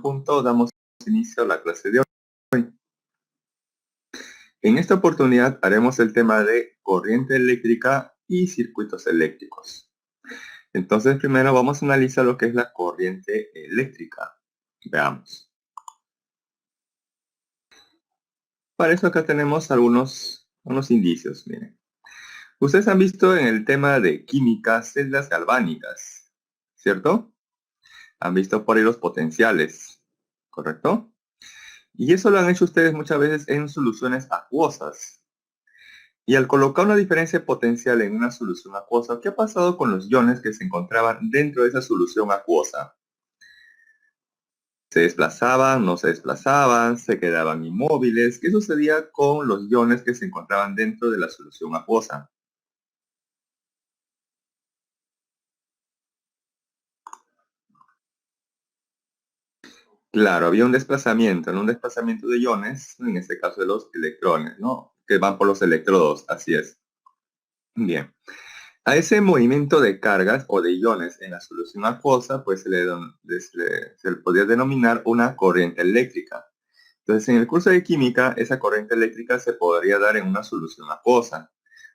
punto damos inicio a la clase de hoy. En esta oportunidad haremos el tema de corriente eléctrica y circuitos eléctricos. Entonces primero vamos a analizar lo que es la corriente eléctrica. Veamos. Para eso acá tenemos unos indicios. Miren. Ustedes han visto en el tema de química celdas galvánicas, ¿cierto? Han visto por ahí los potenciales, ¿correcto? Y eso lo han hecho ustedes muchas veces en soluciones acuosas. Y al colocar una diferencia potencial en una solución acuosa, ¿qué ha pasado con los iones que se encontraban dentro de esa solución acuosa? ¿Se desplazaban, no se desplazaban, se quedaban inmóviles? ¿Qué sucedía con los iones que se encontraban dentro de la solución acuosa? Claro, había un desplazamiento, un desplazamiento de iones, en este caso de los electrones, ¿no? Que van por los electrodos, así es. Bien. A ese movimiento de cargas o de iones en la solución acuosa, pues se le podría denominar una corriente eléctrica. Entonces, en el curso de química, esa corriente eléctrica se podría dar en una solución acuosa.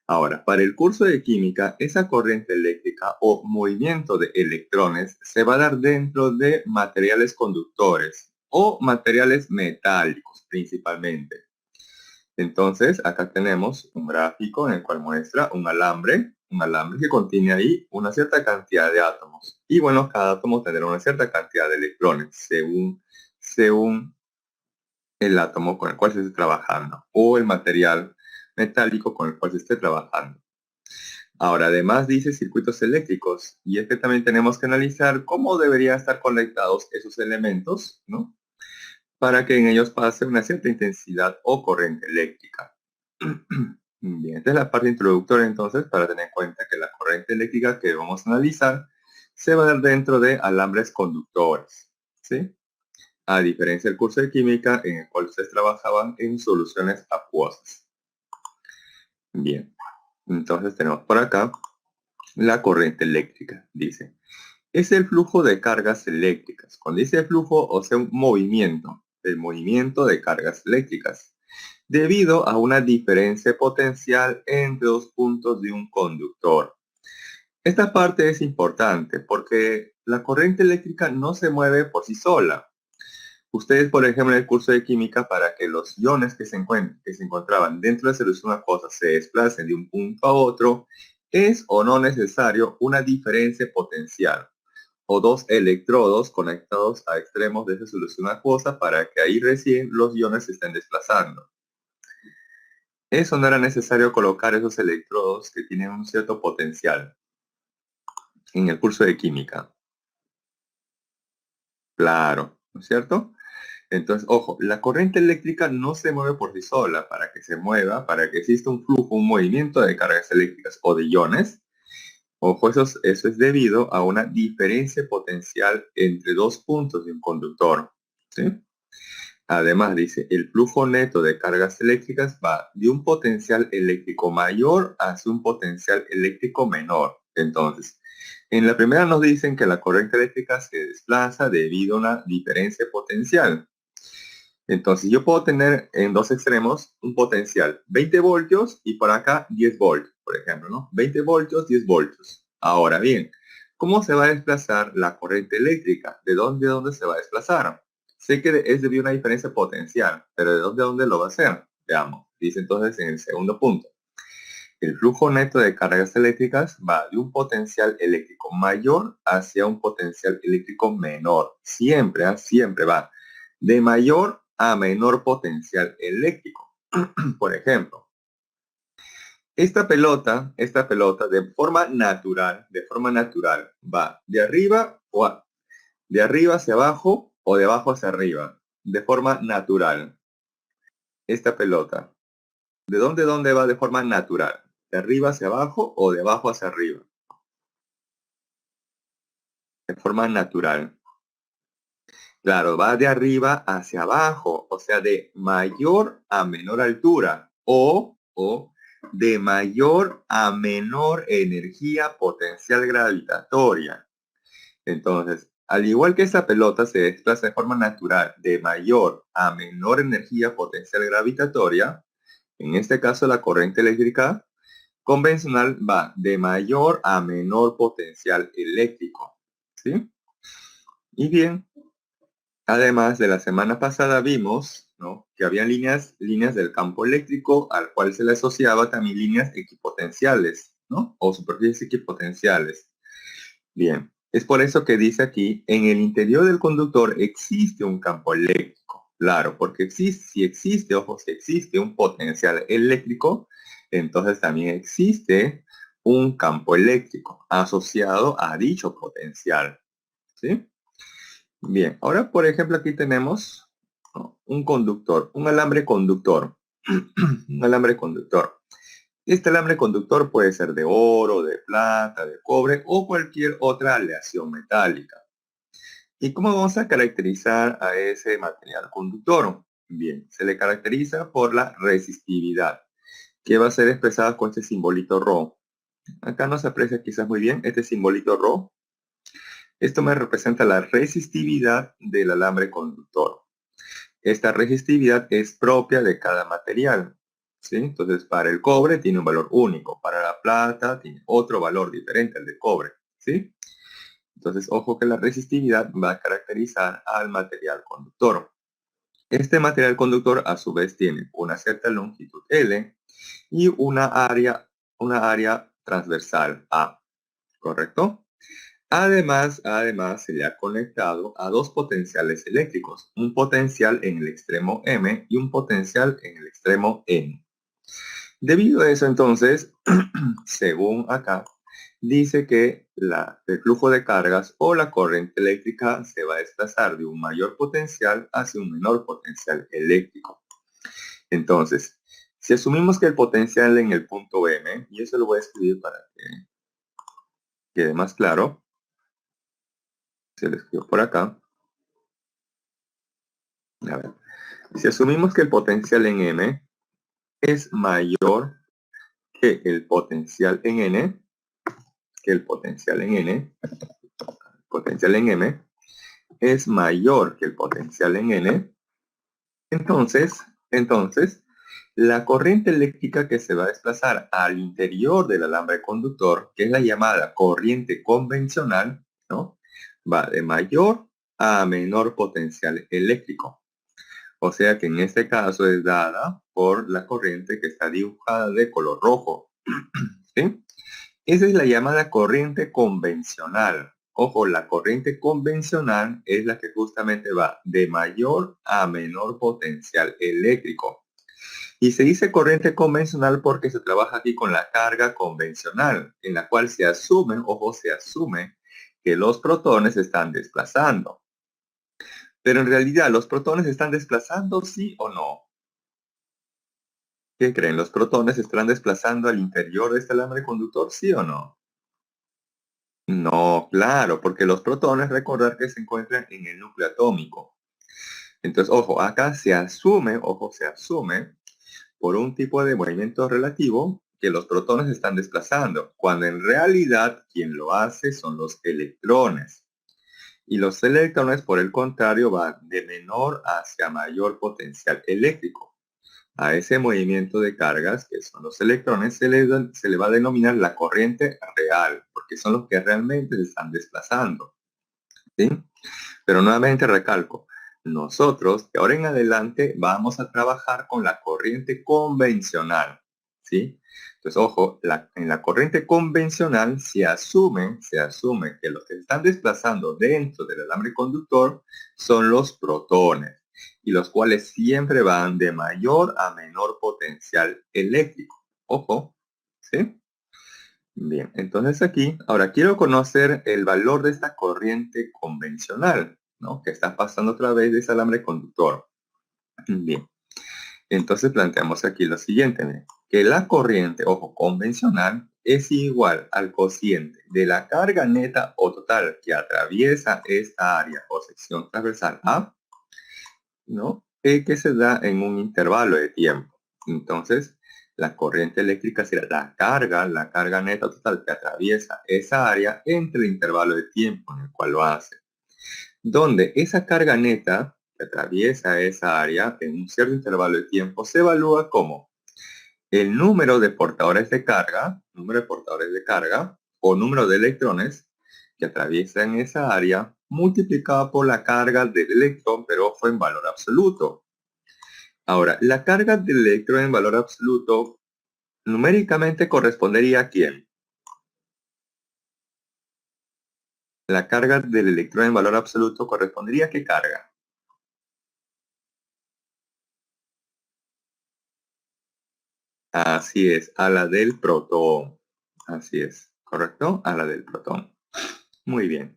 Ahora, para el curso de química, esa corriente eléctrica o movimiento de electrones se va a dar dentro de materiales conductores o materiales metálicos principalmente. Entonces, acá tenemos un gráfico en el cual muestra un alambre que contiene ahí una cierta cantidad de átomos. Y bueno, cada átomo tendrá una cierta cantidad de electrones según el átomo con el cual se esté trabajando o el material metálico con el cual se esté trabajando. Ahora, además dice circuitos eléctricos, y es que también tenemos que analizar cómo deberían estar conectados esos elementos, ¿no? Para que en ellos pase una cierta intensidad o corriente eléctrica. Bien, esta es la parte introductoria entonces para tener en cuenta que la corriente eléctrica que vamos a analizar se va a dar dentro de alambres conductores, ¿sí? A diferencia del curso de química en el cual ustedes trabajaban en soluciones acuosas. Bien, entonces tenemos por acá la corriente eléctrica, dice. Es el flujo de cargas eléctricas. Cuando dice flujo, o sea, un movimiento, el movimiento de cargas eléctricas, debido a una diferencia potencial entre dos puntos de un conductor. Esta parte es importante porque la corriente eléctrica no se mueve por sí sola. Ustedes, por ejemplo, en el curso de química, para que los iones que se encontraban dentro de la solución acuosa se desplacen de un punto a otro, es o no necesario una diferencia potencial o dos electrodos conectados a extremos de esa solución acuosa para que ahí recién los iones se estén desplazando. Eso no era necesario colocar esos electrodos que tienen un cierto potencial en el curso de química. Claro, ¿no es cierto? Entonces, ojo, la corriente eléctrica no se mueve por sí sola. Para que se mueva, para que exista un flujo, un movimiento de cargas eléctricas o de iones, ojo, eso es debido a una diferencia potencial entre dos puntos de un conductor, ¿sí? Además, dice, el flujo neto de cargas eléctricas va de un potencial eléctrico mayor hacia un potencial eléctrico menor. Entonces, en la primera nos dicen que la corriente eléctrica se desplaza debido a una diferencia potencial. Entonces, yo puedo tener en dos extremos un potencial 20 voltios y por acá 10 voltios, por ejemplo, ¿no? 20 voltios, 10 voltios. Ahora bien, ¿cómo se va a desplazar la corriente eléctrica? ¿De dónde se va a desplazar? Sé que es debido a una diferencia potencial, pero ¿de dónde a dónde lo va a hacer? Veamos. Dice entonces en el segundo punto. El flujo neto de cargas eléctricas va de un potencial eléctrico mayor hacia un potencial eléctrico menor. Siempre, siempre va de mayor a menor potencial eléctrico. Por ejemplo, esta pelota de forma natural, va de arriba de arriba hacia abajo o de abajo hacia arriba, de forma natural. Esta pelota, ¿de dónde va de forma natural? ¿De arriba hacia abajo o de abajo hacia arriba? De forma natural. Claro, va de arriba hacia abajo, o sea, de mayor a menor altura o de mayor a menor energía potencial gravitatoria. Entonces, Al igual que esta pelota se desplaza de forma natural de mayor a menor energía potencial gravitatoria, en este caso la corriente eléctrica convencional va de mayor a menor potencial eléctrico. ¿Sí? Y bien, además de la semana pasada vimos, ¿no?, que había líneas del campo eléctrico al cual se le asociaba también líneas equipotenciales, ¿no? O superficies equipotenciales. Bien, es por eso que dice aquí, en el interior del conductor existe un campo eléctrico. Claro, porque existe, si existe, ojo, si existe un potencial eléctrico, entonces también existe un campo eléctrico asociado a dicho potencial. ¿Sí? Bien, ahora por ejemplo aquí tenemos, ¿no?, un conductor, un alambre conductor. Un alambre conductor. Este alambre conductor puede ser de oro, de plata, de cobre o cualquier otra aleación metálica. ¿Y cómo vamos a caracterizar a ese material conductor? Bien, se le caracteriza por la resistividad, que va a ser expresada con este simbolito Rho. Acá no se aprecia quizás muy bien este simbolito Rho. Esto me representa la resistividad del alambre conductor. Esta resistividad es propia de cada material, ¿sí? Entonces, para el cobre tiene un valor único, para la plata tiene otro valor diferente al del cobre, ¿sí? Entonces, ojo que la resistividad va a caracterizar al material conductor. Este material conductor a su vez tiene una cierta longitud L y una área transversal A, ¿correcto? Además, se le ha conectado a dos potenciales eléctricos, un potencial en el extremo M y un potencial en el extremo N. Debido a eso, entonces, según acá, dice que el flujo de cargas o la corriente eléctrica se va a desplazar de un mayor potencial hacia un menor potencial eléctrico. Entonces, si asumimos que el potencial en el punto M, y eso lo voy a escribir para que quede más claro, se lo escribo por acá. A ver, si asumimos que el potencial en M es mayor que el potencial en N, potencial en M es mayor que el potencial en N, entonces, la corriente eléctrica que se va a desplazar al interior del alambre conductor, que es la llamada corriente convencional, ¿no?, va de mayor a menor potencial eléctrico. O sea que en este caso es dada por la corriente que está dibujada de color rojo. ¿Sí? Esa es la llamada corriente convencional. Ojo, la corriente convencional es la que justamente va de mayor a menor potencial eléctrico. Y se dice corriente convencional porque se trabaja aquí con la carga convencional, en la cual se asume que los protones se están desplazando. Pero en realidad, ¿los protones se están desplazando, sí o no? ¿Qué creen? ¿Los protones se están desplazando al interior de este alambre conductor, sí o no? No, claro, porque los protones, recordar que se encuentran en el núcleo atómico. Entonces, ojo, acá se asume por un tipo de movimiento relativo que los protones se están desplazando, cuando en realidad quien lo hace son los electrones. Y los electrones, por el contrario, van de menor hacia mayor potencial eléctrico. A ese movimiento de cargas, que son los electrones, se le va a denominar la corriente real, porque son los que realmente se están desplazando, ¿sí? Pero nuevamente recalco, nosotros de ahora en adelante vamos a trabajar con la corriente convencional, ¿sí? Entonces, ojo, en la corriente convencional se asume que los que se están desplazando dentro del alambre conductor son los protones, y los cuales siempre van de mayor a menor potencial eléctrico. Ojo, ¿sí? Bien, entonces aquí, ahora quiero conocer el valor de esta corriente convencional, ¿no?, que está pasando a través de ese alambre conductor. Bien, entonces planteamos aquí lo siguiente, ¿ve?, que la corriente, ojo, convencional es igual al cociente de la carga neta o total que atraviesa esta área o sección transversal A, ¿no?, que se da en un intervalo de tiempo. Entonces, la corriente eléctrica será la carga neta total que atraviesa esa área entre el intervalo de tiempo en el cual lo hace. donde esa carga neta que atraviesa esa área en un cierto intervalo de tiempo se evalúa como el número de portadores de carga, o número de electrones que atraviesan esa área multiplicado por la carga del electrón, pero fue en valor absoluto. Ahora, la carga del electrón en valor absoluto numéricamente correspondería a ¿quién? La carga del electrón en valor absoluto correspondería a ¿qué carga? Así es, a la del protón. Así es, ¿correcto? A la del protón. Muy bien.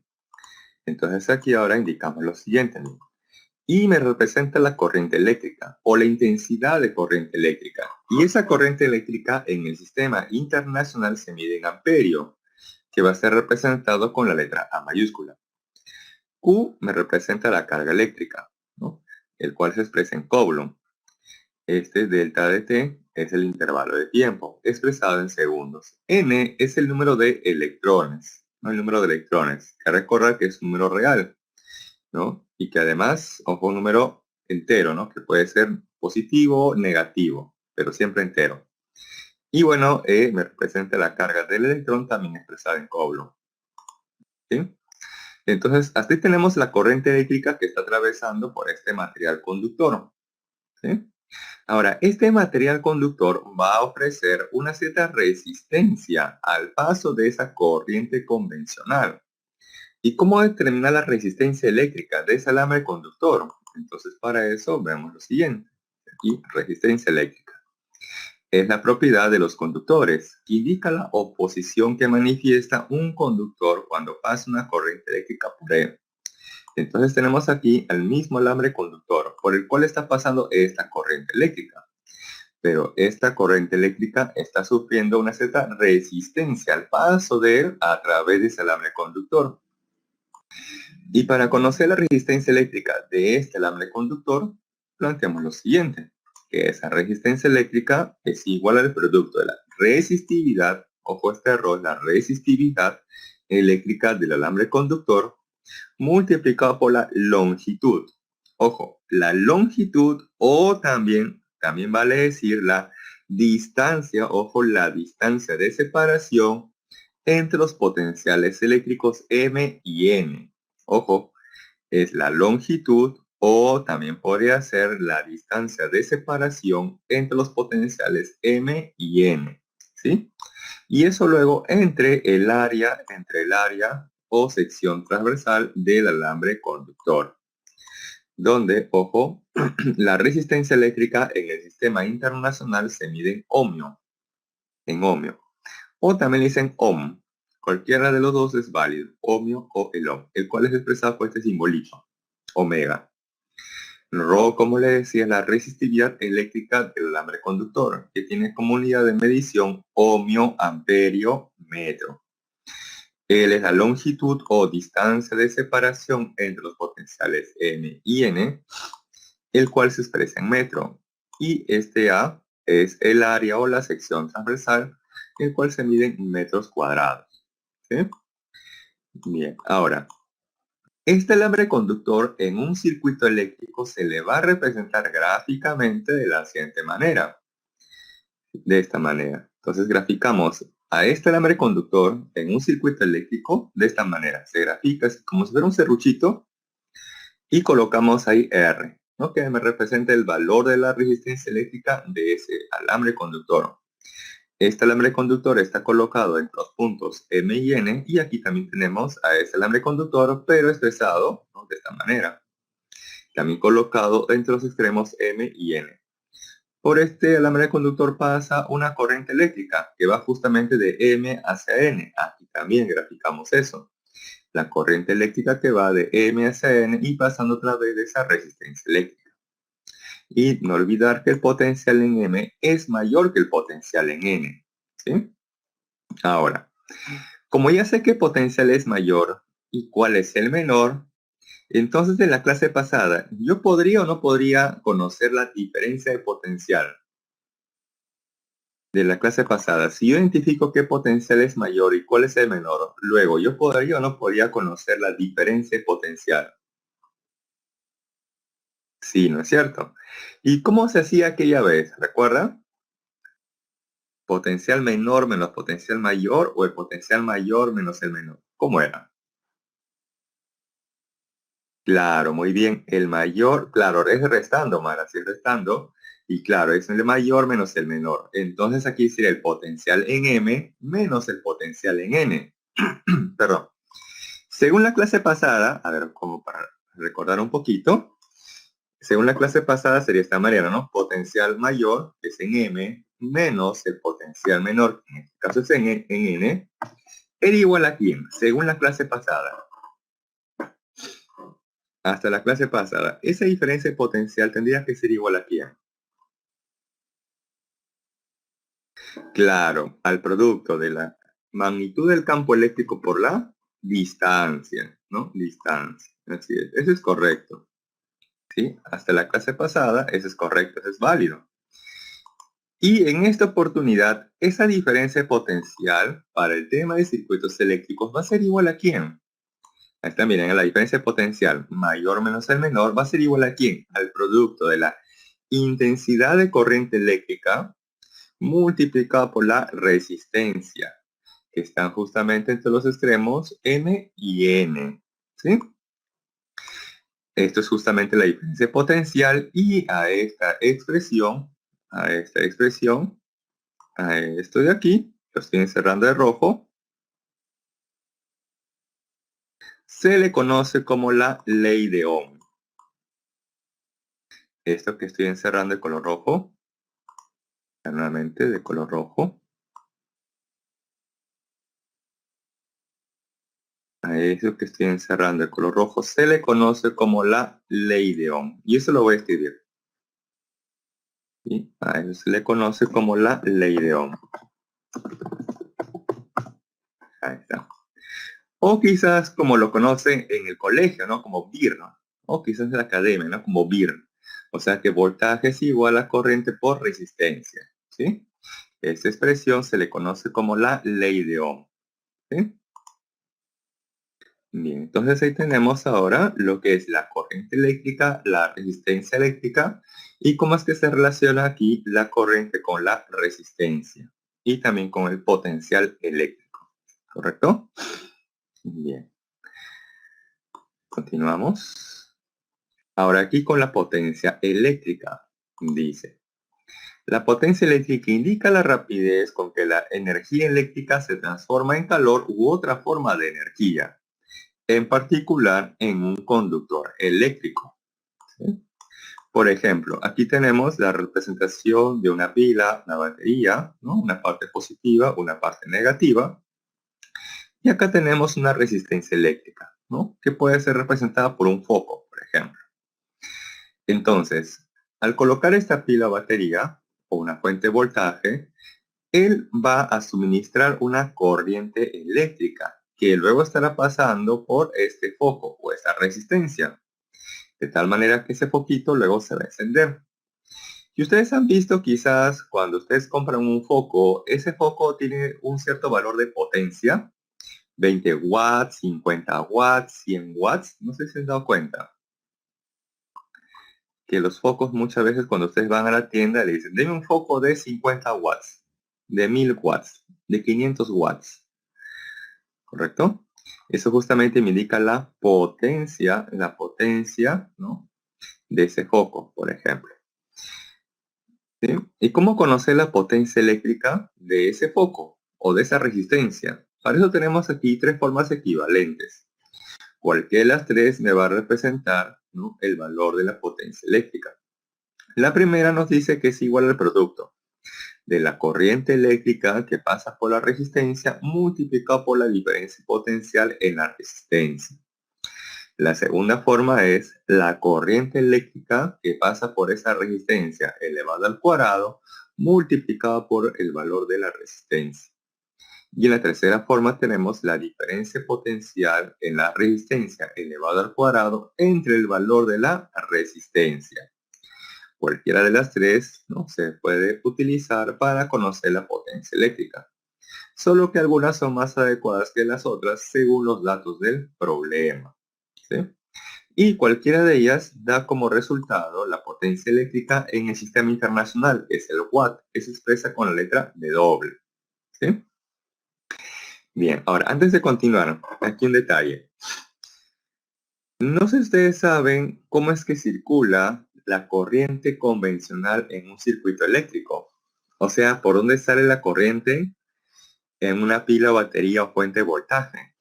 Entonces aquí ahora indicamos lo siguiente, ¿no? Y me representa la corriente eléctrica o la intensidad de corriente eléctrica. Y esa corriente eléctrica en el sistema internacional se mide en amperio, que va a ser representado con la letra A mayúscula. Q me representa la carga eléctrica, ¿no? El cual se expresa en Coulomb. Este delta de t es el intervalo de tiempo, expresado en segundos. N es el número de electrones, ¿no? El número de electrones, que recordar que es un número real, ¿no? Y que además, ojo, un número entero, ¿no? Que puede ser positivo o negativo, pero siempre entero. Y bueno, E me representa la carga del electrón también expresada en Coulomb, ¿sí? Entonces, así tenemos la corriente eléctrica que está atravesando por este material conductor, ¿sí? Ahora, este material conductor va a ofrecer una cierta resistencia al paso de esa corriente convencional. ¿Y cómo determina la resistencia eléctrica de ese alambre conductor? Entonces, para eso vemos lo siguiente. Aquí, resistencia eléctrica. Es la propiedad de los conductores. Indica la oposición que manifiesta un conductor cuando pasa una corriente eléctrica por él. Entonces tenemos aquí el mismo alambre conductor por el cual está pasando esta corriente eléctrica. Pero esta corriente eléctrica está sufriendo una cierta resistencia al paso de él a través de ese alambre conductor. Y para conocer la resistencia eléctrica de este alambre conductor, planteamos lo siguiente, que esa resistencia eléctrica es igual al producto de la resistividad, ojo este error, la resistividad eléctrica del alambre conductor multiplicado por la longitud. Ojo, la longitud o también vale decir la distancia, ojo, la distancia de separación entre los potenciales eléctricos M y N. Ojo, es la longitud o también podría ser la distancia de separación entre los potenciales M y N. ¿Sí? Y eso luego entre el área o sección transversal del alambre conductor, donde, ojo, la resistencia eléctrica en el sistema internacional se mide en ohmio, o también le dicen ohm. Cualquiera de los dos es válido, ohmio o el ohm, el cual es expresado por este simbolito, omega. Rho, como le decía, la resistividad eléctrica del alambre conductor, que tiene como unidad de medición ohmio, amperio, metro. L es la longitud o distancia de separación entre los potenciales M y N, el cual se expresa en metro. Y este A es el área o la sección transversal, el cual se mide en metros cuadrados. ¿Sí? Bien, ahora, este alambre conductor en un circuito eléctrico se le va a representar gráficamente de la siguiente manera. De esta manera. Entonces graficamos a este alambre conductor en un circuito eléctrico de esta manera. Se grafica como si fuera un serruchito y colocamos ahí R, ¿no? Que me representa el valor de la resistencia eléctrica de ese alambre conductor. Este alambre conductor está colocado entre los puntos M y N y aquí también tenemos a ese alambre conductor pero expresado, ¿no? De esta manera. También colocado entre los extremos M y N. Por este alambre conductor pasa una corriente eléctrica que va justamente de M hacia N. Aquí también graficamos eso. La corriente eléctrica que va de M hacia N y pasando a través de esa resistencia eléctrica. Y no olvidar que el potencial en M es mayor que el potencial en N. ¿Sí? Ahora, como ya sé que potencial es mayor y cuál es el menor, entonces en la clase pasada, ¿yo podría o no podría conocer la diferencia de potencial? De la clase pasada, si yo identifico qué potencial es mayor y cuál es el menor, luego yo podría o no podría conocer la diferencia de potencial. Sí, ¿no es cierto? ¿Y cómo se hacía aquella vez? ¿Recuerda? ¿Potencial menor menos potencial mayor o el potencial mayor menos el menor? ¿Cómo era? Claro, muy bien. El mayor, claro, es restando, Mara, sí es restando. Y claro, es el mayor menos el menor. Entonces aquí sería el potencial en M menos el potencial en N. Perdón. Según la clase pasada, a ver, como para recordar un poquito, según la clase pasada sería esta manera, ¿no? Potencial mayor, que es en M, menos el potencial menor, que en este caso es en N, era igual a quién, según la clase pasada. Hasta la clase pasada, esa diferencia de potencial tendría que ser igual a quién. Claro, al producto de la magnitud del campo eléctrico por la distancia, ¿no? Distancia. Así es, eso es correcto. ¿Sí? Hasta la clase pasada, eso es correcto, eso es válido. Y en esta oportunidad, esa diferencia potencial para el tema de circuitos eléctricos va a ser igual a quién. Ahí está, miren, la diferencia potencial mayor menos el menor va a ser igual a quién. Al producto de la intensidad de corriente eléctrica multiplicado por la resistencia, que están justamente entre los extremos M y N. ¿Sí? Esto es justamente la diferencia potencial y a esta expresión, a esto de aquí, lo estoy encerrando de rojo, se le conoce como la ley de Ohm. Esto que estoy encerrando de color rojo, nuevamente de color rojo, a eso que estoy encerrando de color rojo, se le conoce como la ley de Ohm. Y eso lo voy a escribir. ¿Sí? A eso se le conoce como la ley de Ohm. Ahí está. O quizás como lo conocen en el colegio, ¿no? Como VIR, ¿no? O quizás en la academia, ¿no? Como VIR. O sea que voltaje es igual a corriente por resistencia, ¿sí? Esta expresión se le conoce como la ley de Ohm, ¿sí? Bien, entonces ahí tenemos ahora lo que es la corriente eléctrica, la resistencia eléctrica y cómo es que se relaciona aquí la corriente con la resistencia y también con el potencial eléctrico, ¿correcto? Bien, continuamos. Ahora aquí con la potencia eléctrica, dice. La potencia eléctrica indica la rapidez con que la energía eléctrica se transforma en calor u otra forma de energía, en particular en un conductor eléctrico. ¿Sí? Por ejemplo, aquí tenemos la representación de una pila, una batería, ¿no? Una parte positiva, una parte negativa. Y acá tenemos una resistencia eléctrica, ¿no? Que puede ser representada por un foco, por ejemplo. Entonces, al colocar esta pila o batería o una fuente de voltaje, él va a suministrar una corriente eléctrica que luego estará pasando por este foco o esta resistencia, de tal manera que ese foquito luego se va a encender. Y ustedes han visto quizás cuando ustedes compran un foco, ese foco tiene un cierto valor de potencia, 20 watts, 50 watts, 100 watts, no sé si se han dado cuenta que los focos muchas veces cuando ustedes van a la tienda le dicen, deme un foco de 50 watts, de 1000 watts, de 500 watts, ¿correcto? Eso justamente me indica la potencia, ¿no? De ese foco, por ejemplo. ¿Sí? ¿Y cómo conocer la potencia eléctrica de ese foco o de esa resistencia? Para eso tenemos aquí tres formas equivalentes. Cualquiera de las tres me va a representar, ¿no? El valor de la potencia eléctrica. La primera nos dice que es igual al producto de la corriente eléctrica que pasa por la resistencia multiplicado por la diferencia potencial en la resistencia. La segunda forma es la corriente eléctrica que pasa por esa resistencia elevada al cuadrado multiplicada por el valor de la resistencia. Y en la tercera forma tenemos la diferencia potencial en la resistencia elevada al cuadrado entre el valor de la resistencia. Cualquiera de las tres, ¿no? Se puede utilizar para conocer la potencia eléctrica, solo que algunas son más adecuadas que las otras según los datos del problema, ¿sí? Y cualquiera de ellas da como resultado la potencia eléctrica en el sistema internacional, que es el watt, que se expresa con la letra W. ¿Sí? Bien, ahora, antes de continuar, aquí un detalle. No sé si ustedes saben cómo es que circula la corriente convencional en un circuito eléctrico. O sea, por dónde sale la corriente en una pila, batería o fuente de voltaje.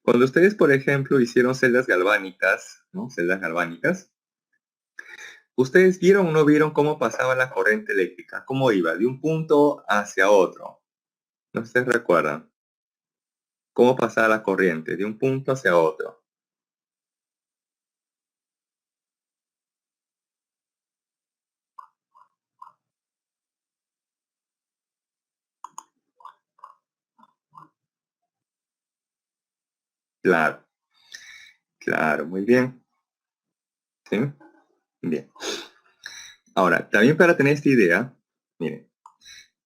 Cuando ustedes, por ejemplo, hicieron celdas galvánicas, ¿no? Celdas galvánicas, ¿ustedes vieron o no vieron cómo pasaba la corriente eléctrica? ¿Cómo iba de un punto hacia otro? ¿No se recuerdan? ¿Cómo pasaba la corriente de un punto hacia otro? Claro, claro, muy bien. ¿Sí? Bien. Ahora, también para tener esta idea, miren,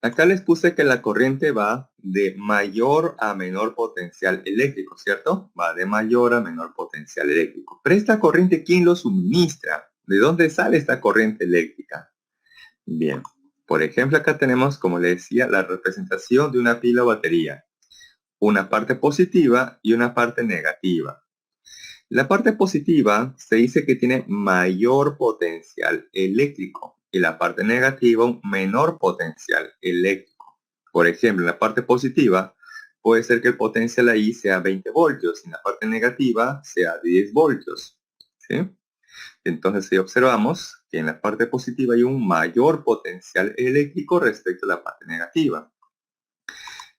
acá les puse que la corriente va de mayor a menor potencial eléctrico, ¿cierto? Va de mayor a menor potencial eléctrico. Pero esta corriente, ¿quién lo suministra? ¿De dónde sale esta corriente eléctrica? Bien, por ejemplo, acá tenemos, como les decía, la representación de una pila o batería. Una parte positiva y una parte negativa. La parte positiva se dice que tiene mayor potencial eléctrico y la parte negativa un menor potencial eléctrico. Por ejemplo, en la parte positiva puede ser que el potencial ahí sea 20 voltios y en la parte negativa sea 10 voltios. ¿Sí? Entonces, si observamos que en la parte positiva hay un mayor potencial eléctrico respecto a la parte negativa.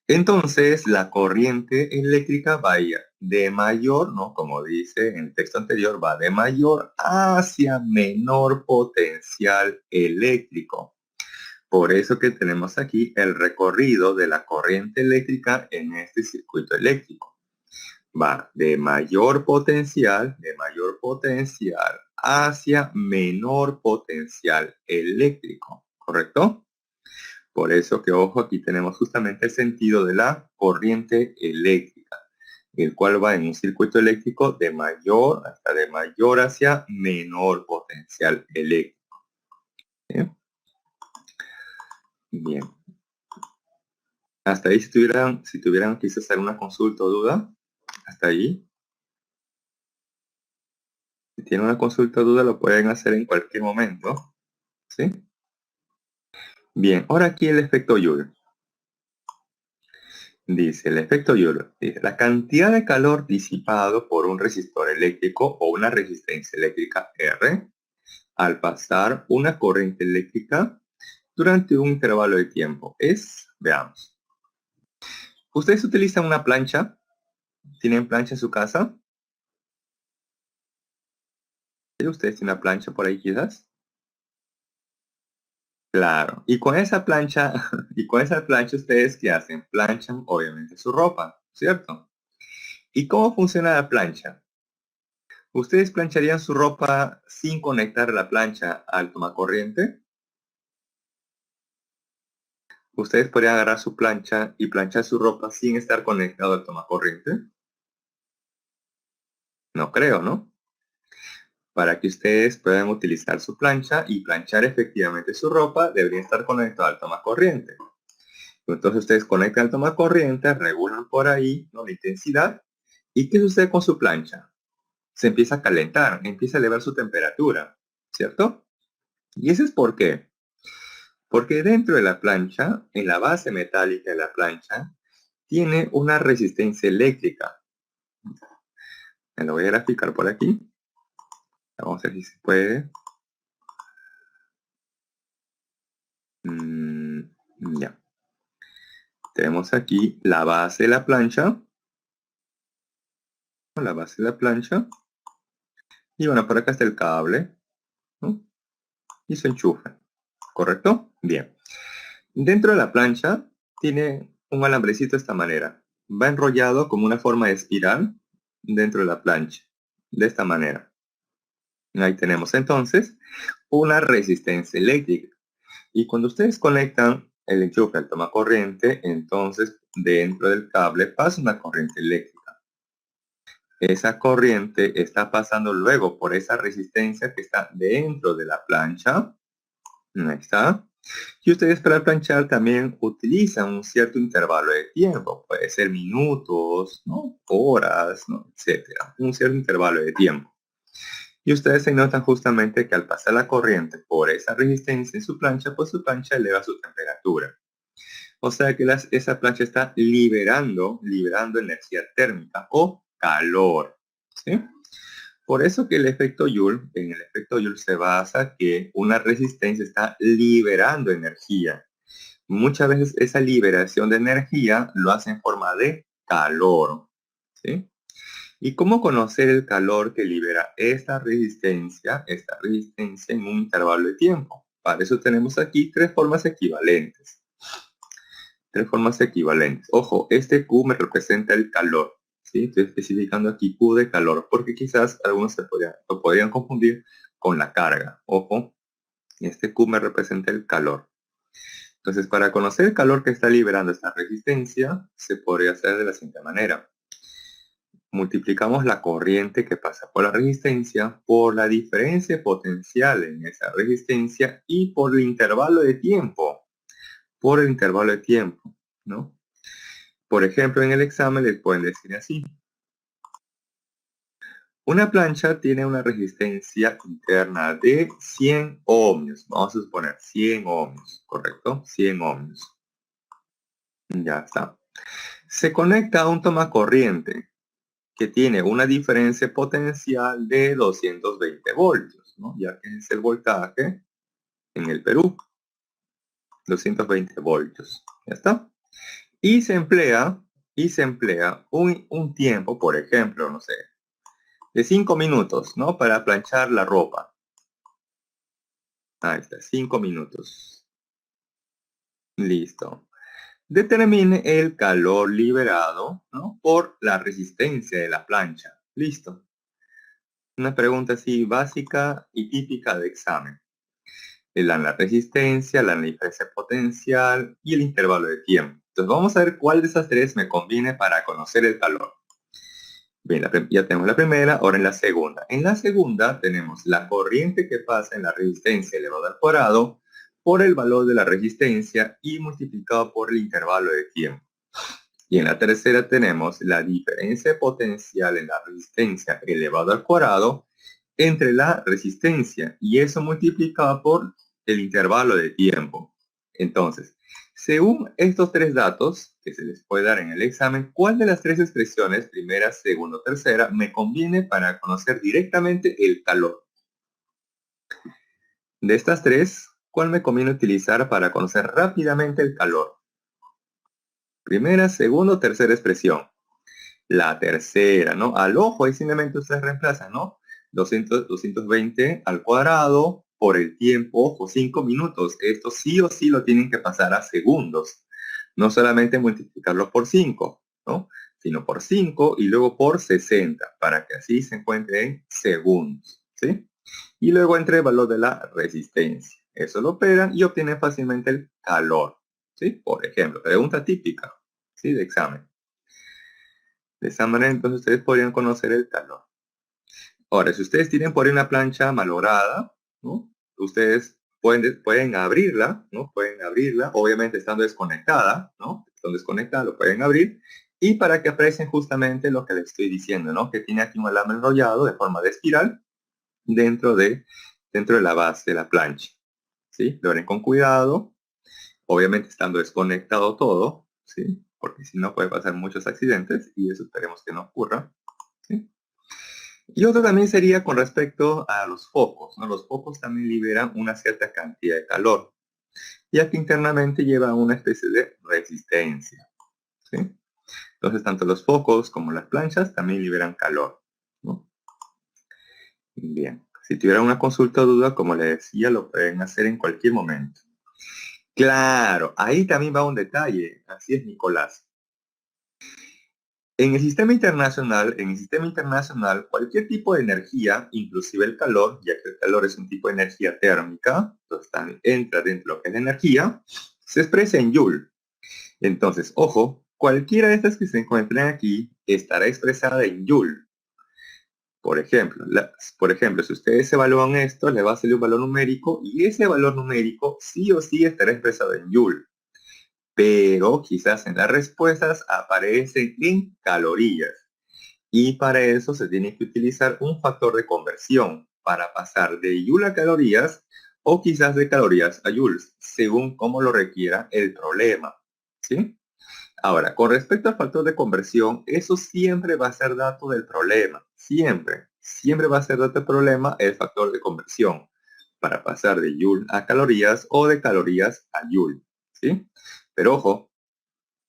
Entonces, la corriente eléctrica va a ir de mayor, ¿no? Como dice en el texto anterior, va de mayor hacia menor potencial eléctrico. Por eso que tenemos aquí el recorrido de la corriente eléctrica en este circuito eléctrico. Va de mayor potencial hacia menor potencial eléctrico, ¿correcto? Por eso que, ojo, aquí tenemos justamente el sentido de la corriente eléctrica, el cual va en un circuito eléctrico de mayor hacia menor potencial eléctrico. ¿Sí? Bien. Hasta ahí, si tuvieran quizás alguna consulta o duda, hasta ahí. Si tienen una consulta o duda, lo pueden hacer en cualquier momento. ¿Sí? Bien, ahora aquí el efecto Joule. Dice, el efecto Joule, dice, la cantidad de calor disipado por un resistor eléctrico o una resistencia eléctrica R al pasar una corriente eléctrica durante un intervalo de tiempo es, veamos, ¿ustedes utilizan una plancha? ¿Tienen plancha en su casa? ¿Sí? ¿Ustedes tienen una plancha por ahí quizás? Claro. Y con esa plancha, y con esa plancha ustedes ¿qué hacen? Planchan obviamente su ropa, ¿cierto? ¿Y cómo funciona la plancha? ¿Ustedes plancharían su ropa sin conectar la plancha al tomacorriente? ¿Ustedes podrían agarrar su plancha y planchar su ropa sin estar conectado al tomacorriente? No creo, ¿no? Para que ustedes puedan utilizar su plancha y planchar efectivamente su ropa, debería estar conectado al tomacorriente. Entonces ustedes conectan al tomacorriente, regulan por ahí, ¿no?, la intensidad. ¿Y qué sucede con su plancha? Se empieza a calentar, empieza a elevar su temperatura, ¿cierto? ¿Y eso es por qué? Porque dentro de la plancha, en la base metálica de la plancha, tiene una resistencia eléctrica. Me lo voy a graficar por aquí. Vamos a ver si se puede. Ya. Tenemos aquí la base de la plancha. La base de la plancha. Y bueno, por acá está el cable, ¿no? Y se enchufa. ¿Correcto? Bien. Dentro de la plancha tiene un alambrecito de esta manera. Va enrollado como una forma de espiral dentro de la plancha. De esta manera. Ahí tenemos entonces una resistencia eléctrica. Y cuando ustedes conectan el enchufe al tomacorriente, entonces dentro del cable pasa una corriente eléctrica. esa corriente está pasando luego por esa resistencia que está dentro de la plancha. Ahí está. Y ustedes para planchar también utilizan un cierto intervalo de tiempo. Puede ser minutos, ¿no? Horas, ¿no? Etcétera. Un cierto intervalo de tiempo. Y ustedes se notan justamente que al pasar la corriente por esa resistencia en su plancha, pues su plancha eleva su temperatura. O sea que esa plancha está liberando energía térmica o calor. ¿Sí? Por eso que en el efecto Joule se basa que una resistencia está liberando energía. Muchas veces esa liberación de energía lo hace en forma de calor. ¿Sí? ¿Y cómo conocer el calor que libera esta resistencia en un intervalo de tiempo? Para eso tenemos aquí tres formas equivalentes. Tres formas equivalentes. Ojo, este Q me representa el calor. ¿Sí? Estoy especificando aquí Q de calor porque quizás algunos lo podrían confundir con la carga. Ojo, este Q me representa el calor. Entonces, para conocer el calor que está liberando esta resistencia, se podría hacer de la siguiente manera. Multiplicamos la corriente que pasa por la resistencia por la diferencia potencial en esa resistencia y por el intervalo de tiempo. Por el intervalo de tiempo, ¿no? Por ejemplo, en el examen les pueden decir así. Una plancha tiene una resistencia interna de 100 ohmios. Vamos a suponer 100 ohmios, ¿correcto? 100 ohmios. Ya está. Se conecta a un tomacorriente que tiene una diferencia potencial de 220 voltios, ¿no? Ya que es el voltaje en el Perú. 220 voltios. Ya está. Y se emplea, un tiempo, por ejemplo, no sé, de 5 minutos, ¿no? Para planchar la ropa. Ahí está, 5 minutos. Listo. Determine el calor liberado, ¿no? Por la resistencia de la plancha. Listo. Una pregunta así básica y típica de examen. La resistencia, la diferencia potencial y el intervalo de tiempo. Entonces vamos a ver cuál de esas tres me conviene para conocer el calor. Bien, ya tenemos la primera, ahora en la segunda. En la segunda tenemos la corriente que pasa en la resistencia elevado al cuadrado por el valor de la resistencia y multiplicado por el intervalo de tiempo. Y en la tercera tenemos la diferencia potencial en la resistencia elevado al cuadrado entre la resistencia y eso multiplicado por el intervalo de tiempo. Entonces, según estos tres datos que se les puede dar en el examen, ¿cuál de las tres expresiones, primera, segunda o tercera, me conviene para conocer directamente el calor? De estas tres, ¿cuál me conviene utilizar para conocer rápidamente el calor? Primera, segunda o tercera expresión. La tercera, ¿no? Al ojo, ahí simplemente ustedes reemplazan, ¿no? 220 al cuadrado por el tiempo, ojo, 5 minutos. Esto sí o sí lo tienen que pasar a segundos. No solamente multiplicarlo por 5, ¿no? Sino por 5 y luego por 60, para que así se encuentre en segundos, ¿sí? Y luego entre el valor de la resistencia. Eso lo operan y obtienen fácilmente el calor, ¿sí? Por ejemplo, pregunta típica, ¿sí? De examen. De esa manera, entonces, ustedes podrían conocer el calor. Ahora, si ustedes tienen por ahí una plancha malograda, ¿no? Ustedes pueden abrirla, ¿no? Pueden abrirla, obviamente estando desconectada, ¿no? Estando desconectada, lo pueden abrir. Y para que aprecien justamente lo que les estoy diciendo, ¿no? Que tiene aquí un alambre enrollado de forma de espiral dentro de, dentro de la base de la plancha. ¿Sí? Lo harán con cuidado, obviamente estando desconectado todo, ¿sí? Porque si no puede pasar muchos accidentes y eso esperemos que no ocurra, ¿sí? Y otro también sería con respecto a los focos, ¿no? Los focos también liberan una cierta cantidad de calor, ya que internamente lleva una especie de resistencia, ¿sí? Entonces, tanto los focos como las planchas también liberan calor, ¿no? Bien, si tuvieran una consulta o duda, como les decía, lo pueden hacer en cualquier momento. Claro, ahí también va un detalle, así es, Nicolás. En el sistema internacional, cualquier tipo de energía, inclusive el calor, ya que el calor es un tipo de energía térmica, entonces entra dentro de lo que es la energía, se expresa en Joule. Entonces, ojo, cualquiera de estas que se encuentren aquí estará expresada en Joule. Por ejemplo, si ustedes evalúan esto, les va a salir un valor numérico y ese valor numérico sí o sí estará expresado en Joule. Pero quizás en las respuestas aparecen en calorías. Y para eso se tiene que utilizar un factor de conversión para pasar de Joule a calorías o quizás de calorías a Joules, según cómo lo requiera el problema. ¿Sí? Ahora, con respecto al factor de conversión, eso siempre va a ser dato del problema. Siempre. Siempre va a ser dato del problema el factor de conversión para pasar de Joule a calorías o de calorías a Joule. ¿Sí? Pero ojo,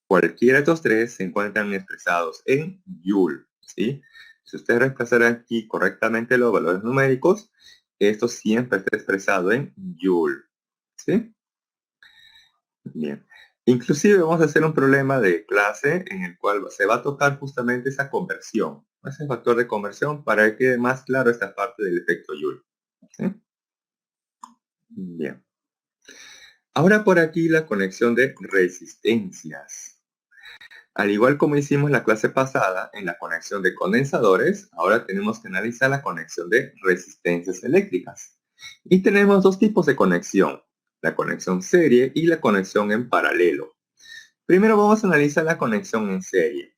cualquiera de estos tres se encuentran expresados en Joule. ¿Sí? Si usted reemplazara aquí correctamente los valores numéricos, esto siempre está expresado en Joule. ¿Sí? Bien. Inclusive vamos a hacer un problema de clase en el cual se va a tocar justamente esa conversión, ese factor de conversión para que quede más claro esta parte del efecto Joule. ¿Sí? Bien. Ahora por aquí la conexión de resistencias. Al igual como hicimos la clase pasada en la conexión de condensadores, ahora tenemos que analizar la conexión de resistencias eléctricas. Y tenemos dos tipos de conexión, la conexión serie y la conexión en paralelo. Primero vamos a analizar la conexión en serie.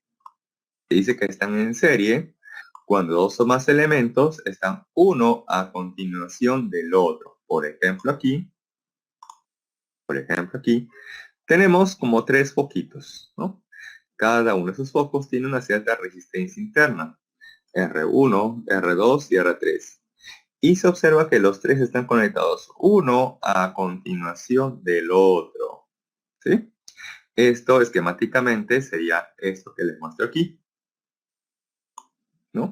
Dice que están en serie cuando dos o más elementos están uno a continuación del otro. Por ejemplo aquí, tenemos como tres foquitos, ¿no? Cada uno de esos focos tiene una cierta resistencia interna, R1, R2 y R3. Y se observa que los tres están conectados uno a continuación del otro, ¿sí? Esto esquemáticamente sería esto que les muestro aquí, ¿no?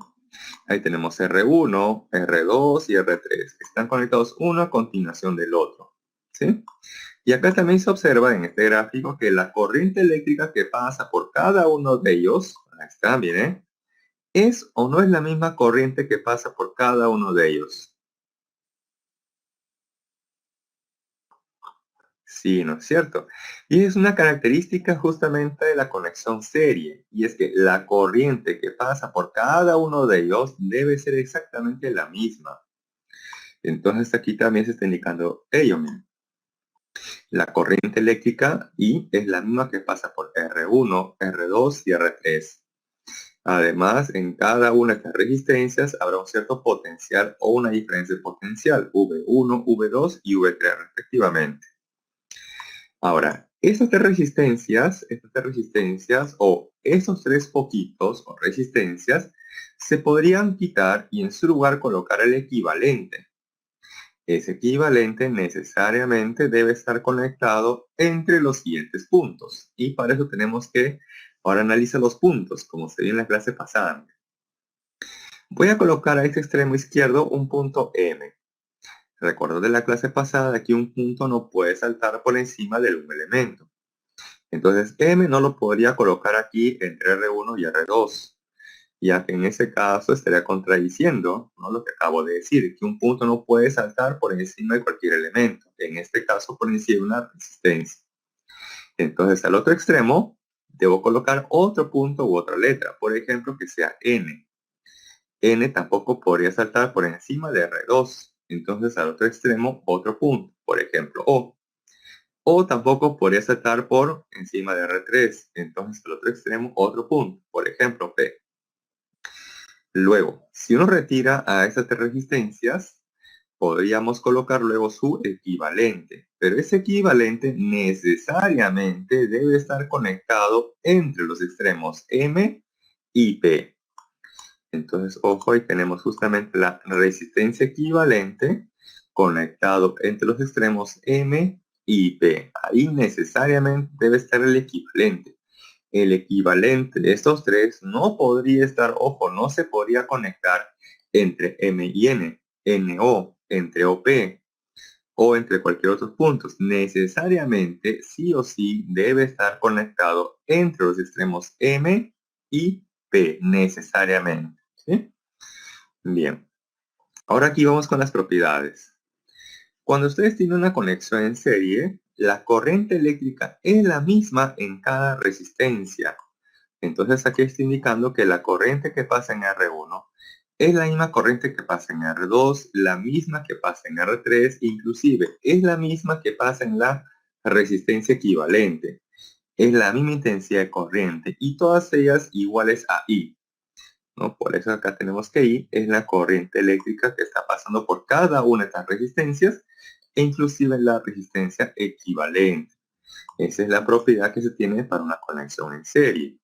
Ahí tenemos R1, R2 y R3, que están conectados uno a continuación del otro, ¿sí? Y acá también se observa en este gráfico que la corriente eléctrica que pasa por cada uno de ellos, ahí está, miren, es o no es la misma corriente que pasa por cada uno de ellos. Sí, ¿no es cierto? Y es una característica justamente de la conexión serie, y es que la corriente que pasa por cada uno de ellos debe ser exactamente la misma. Entonces aquí también se está indicando ello, miren. La corriente eléctrica I es la misma que pasa por R1, R2 y R3. Además, en cada una de estas resistencias habrá un cierto potencial o una diferencia de potencial, V1, V2 y V3 respectivamente. Ahora, estas tres resistencias o esos tres poquitos o resistencias se podrían quitar y en su lugar colocar el equivalente. Ese equivalente necesariamente debe estar conectado entre los siguientes puntos. Y para eso tenemos que ahora analizar los puntos, como se vio en la clase pasada. Voy a colocar a este extremo izquierdo un punto M. Recuerdo de la clase pasada que un punto no puede saltar por encima de un elemento. Entonces M no lo podría colocar aquí entre R1 y R2. Ya que en ese caso estaría contradiciendo, ¿no?, lo que acabo de decir, que un punto no puede saltar por encima de cualquier elemento, en este caso por encima de una resistencia. Entonces al otro extremo debo colocar otro punto u otra letra, por ejemplo que sea N. N tampoco podría saltar por encima de R2, entonces al otro extremo otro punto, por ejemplo O. O tampoco podría saltar por encima de R3, entonces al otro extremo otro punto, por ejemplo P. Luego, si uno retira a estas tres resistencias, podríamos colocar luego su equivalente, pero ese equivalente necesariamente debe estar conectado entre los extremos M y P. Entonces, ojo, ahí tenemos justamente la resistencia equivalente conectado entre los extremos M y P. Ahí necesariamente debe estar el equivalente. El equivalente de estos tres no podría estar, ojo, no se podría conectar entre M y N, NO, entre OP o entre cualquier otro punto. Necesariamente, sí o sí, debe estar conectado entre los extremos M y P, necesariamente. ¿Sí? Bien, ahora aquí vamos con las propiedades. Cuando ustedes tienen una conexión en serie, la corriente eléctrica es la misma en cada resistencia. Entonces aquí está indicando que la corriente que pasa en R1 Es la misma corriente que pasa en R2, la misma que pasa en R3, inclusive es la misma que pasa en la resistencia equivalente. Es la misma intensidad de corriente y todas ellas iguales a I, ¿no? Por eso acá tenemos que I es la corriente eléctrica que está pasando por cada una de estas resistencias e inclusive la resistencia equivalente. Esa es la propiedad que se tiene para una conexión en serie.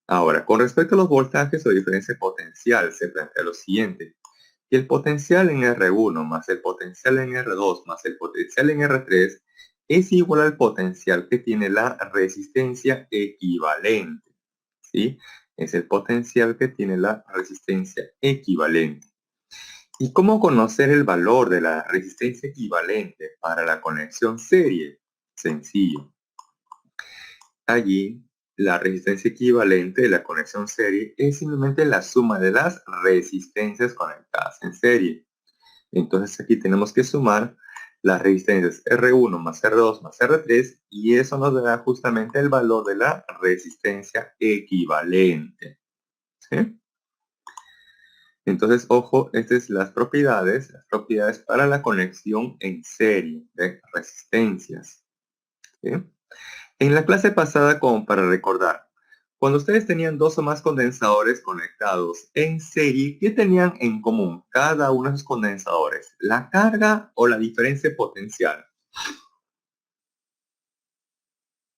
Ahora, con respecto a los voltajes o diferencia potencial, se plantea lo siguiente. Que el potencial en R1 más el potencial en R2 más el potencial en R3 es igual al potencial que tiene la resistencia equivalente. ¿Sí? Es el potencial que tiene la resistencia equivalente. ¿Y cómo conocer el valor de la resistencia equivalente para la conexión serie? Sencillo. Allí, la resistencia equivalente de la conexión serie es simplemente la suma de las resistencias conectadas en serie. Entonces aquí tenemos que sumar las resistencias R1 más R2 más R3 y eso nos dará justamente el valor de la resistencia equivalente. ¿Sí? Entonces, ojo, estas son las propiedades para la conexión en serie de resistencias. ¿Sí? En la clase pasada, como para recordar, cuando ustedes tenían dos o más condensadores conectados en serie, ¿qué tenían en común cada uno de esos condensadores? ¿La carga o la diferencia potencial?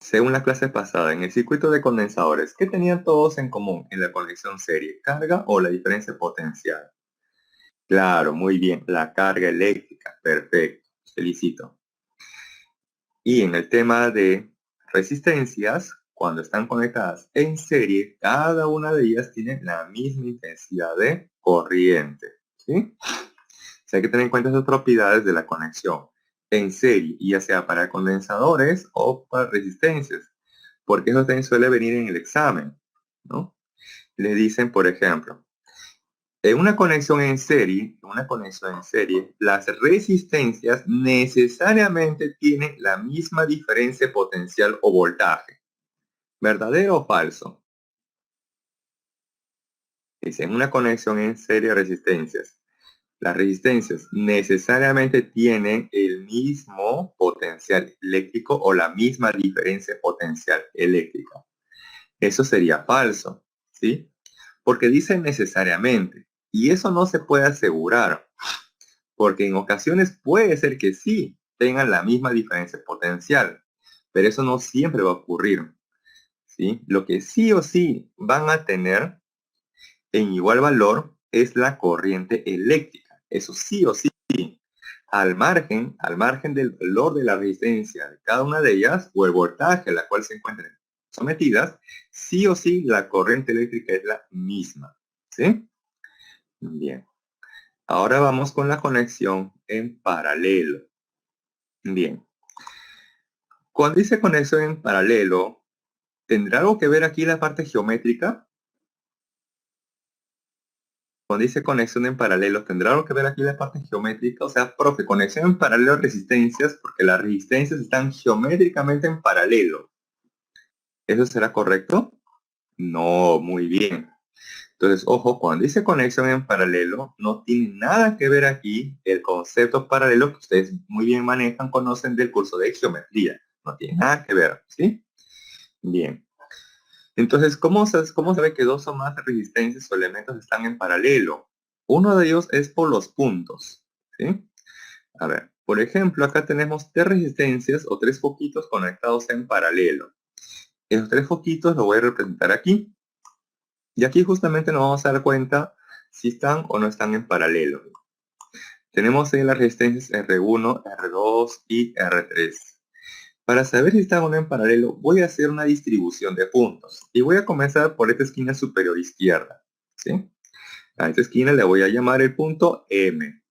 Según la clase pasada, en el circuito de condensadores, ¿qué tenían todos en común en la conexión serie? ¿Carga o la diferencia potencial? Claro, muy bien, la carga eléctrica. Perfecto, felicito. Y en el tema de resistencias, cuando están conectadas en serie, cada una de ellas tiene la misma intensidad de corriente. ¿Sí? O sea, hay que tener en cuenta esas propiedades de la conexión en serie, ya sea para condensadores o para resistencias, porque eso también suele venir en el examen, ¿no? Le dicen, por ejemplo, en una conexión en serie, las resistencias necesariamente tienen la misma diferencia potencial o voltaje. ¿Verdadero o falso? Dice, en una conexión en serie de resistencias, las resistencias necesariamente tienen el mismo potencial eléctrico o la misma diferencia potencial eléctrica. Eso sería falso, ¿sí? Porque dice necesariamente, y eso no se puede asegurar. Porque en ocasiones puede ser que sí tengan la misma diferencia potencial, pero eso no siempre va a ocurrir, ¿sí? Lo que sí o sí van a tener en igual valor es la corriente eléctrica, eso sí o sí, al margen del valor de la resistencia de cada una de ellas o el voltaje a la cual se encuentren sometidas, sí o sí la corriente eléctrica es la misma, ¿sí? Bien. Ahora vamos con la conexión en paralelo. Bien. Cuando dice conexión en paralelo, ¿tendrá algo que ver aquí la parte geométrica? Cuando dice conexión en paralelo, ¿tendrá algo que ver aquí la parte geométrica? O sea, profe, conexión en paralelo de resistencias, porque las resistencias están geométricamente en paralelo. ¿Eso será correcto? No, muy bien. Entonces, ojo, cuando dice conexión en paralelo, no tiene nada que ver aquí el concepto paralelo que ustedes muy bien manejan, conocen del curso de geometría. No tiene nada que ver, ¿sí? Bien. Entonces, ¿cómo sabe que dos o más resistencias o elementos están en paralelo? Uno de ellos es por los puntos, ¿sí? A ver, por ejemplo, acá tenemos tres resistencias o tres foquitos conectados en paralelo. Esos tres foquitos los voy a representar aquí. Y aquí justamente nos vamos a dar cuenta si están o no están en paralelo. Tenemos ahí las resistencias R1, R2 y R3. Para saber si están o no en paralelo, voy a hacer una distribución de puntos. Y voy a comenzar por esta esquina superior izquierda, ¿sí? A esta esquina le voy a llamar el punto M.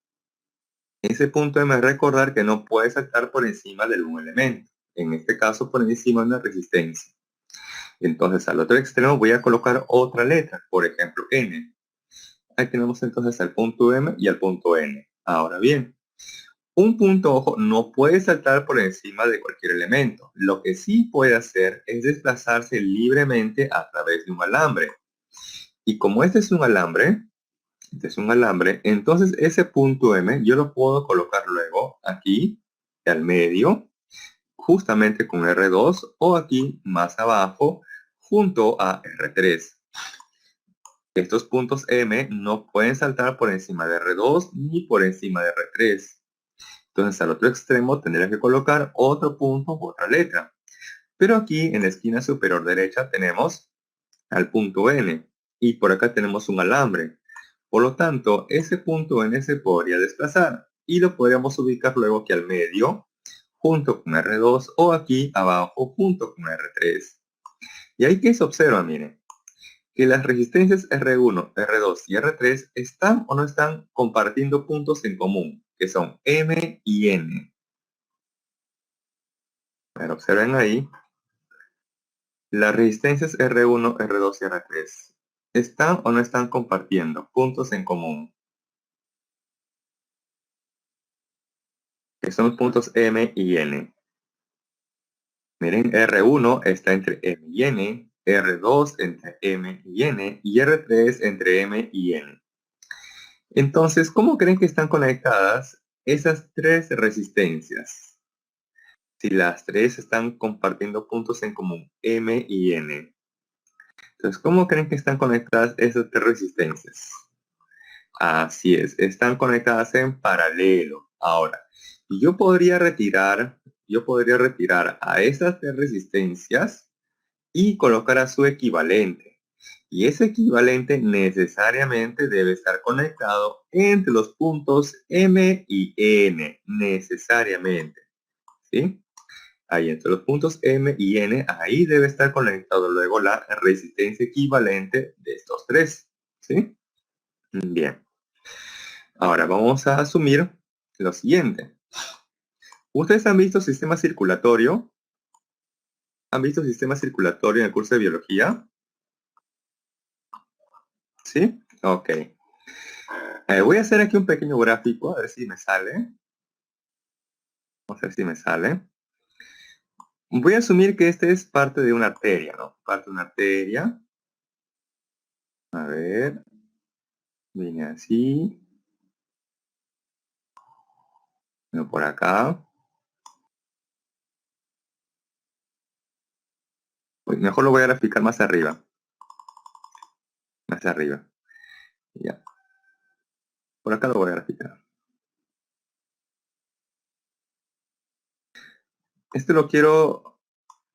Ese punto M es recordar que no puede saltar por encima de un elemento. En este caso, por encima de una resistencia. Entonces, al otro extremo voy a colocar otra letra, por ejemplo, N. Ahí tenemos entonces al punto M y al punto N. Ahora bien, un punto, ojo, no puede saltar por encima de cualquier elemento. Lo que sí puede hacer es desplazarse libremente a través de un alambre. Y como este es un alambre, Este es un alambre. Entonces ese punto M yo lo puedo colocar luego aquí, al medio, justamente con R2 o aquí más abajo, junto a R3. Estos puntos M no pueden saltar por encima de R2 ni por encima de R3. Entonces al otro extremo tendría que colocar otro punto u otra letra. Pero aquí en la esquina superior derecha tenemos al punto N y por acá tenemos un alambre. Por lo tanto, ese punto N se podría desplazar y lo podríamos ubicar luego aquí al medio junto con R2 o aquí abajo junto con R3. Y ahí que se observa, miren, que las resistencias R1, R2 y R3 están o no están compartiendo puntos en común, que son M y N. Pero observen ahí, las resistencias R1, R2 y R3 están o no están compartiendo puntos en común, que son los puntos M y N. Miren, R1 está entre M y N, R2 entre M y N y R3 entre M y N. Entonces, ¿cómo creen que están conectadas esas tres resistencias? Si las tres están compartiendo puntos en común, M y N. Entonces, ¿cómo creen que están conectadas esas tres resistencias? Así es, están conectadas en paralelo. Ahora, yo podría retirar a esas tres resistencias y colocar a su equivalente. Y ese equivalente necesariamente debe estar conectado entre los puntos M y N, necesariamente. ¿Sí? Ahí entre los puntos M y N, ahí debe estar conectado luego la resistencia equivalente de estos tres. ¿Sí? Bien. Ahora vamos a asumir lo siguiente. ¿Ustedes han visto sistema circulatorio? ¿Han visto sistema circulatorio en el curso de biología? ¿Sí? Ok. Voy a hacer aquí un pequeño gráfico, a ver si me sale. Vamos a ver si me sale. Voy a asumir que este es parte de una arteria, ¿no? Parte de una arteria. A ver. Viene así. Bueno, por acá. Pues mejor lo voy a graficar más arriba. Más arriba. Ya. Por acá lo voy a graficar. Este lo quiero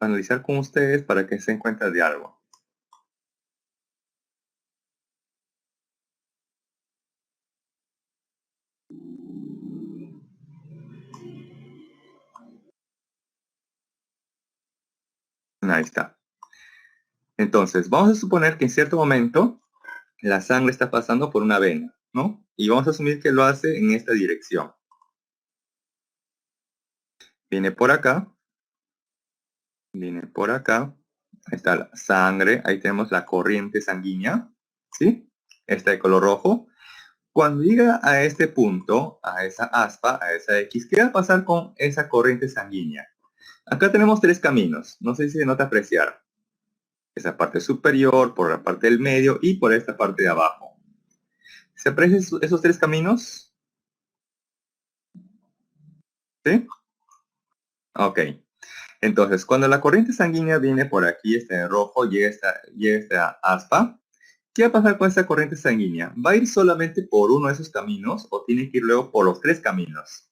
analizar con ustedes para que se den cuenta de algo. Ahí está. Entonces, vamos a suponer que en cierto momento la sangre está pasando por una vena, ¿no? Y vamos a asumir que lo hace en esta dirección. Viene por acá. Viene por acá. Ahí está la sangre. Ahí tenemos la corriente sanguínea. ¿Sí? Está de color rojo. Cuando llega a este punto, a esa aspa, a esa X, ¿qué va a pasar con esa corriente sanguínea? Acá tenemos tres caminos. No sé si se nota apreciar. Esa parte superior, por la parte del medio y por esta parte de abajo. ¿Se aprecian esos tres caminos? ¿Sí? Ok. Entonces, cuando la corriente sanguínea viene por aquí, está en rojo, llega esta aspa, ¿qué va a pasar con esta corriente sanguínea? ¿Va a ir solamente por uno de esos caminos o tiene que ir luego por los tres caminos?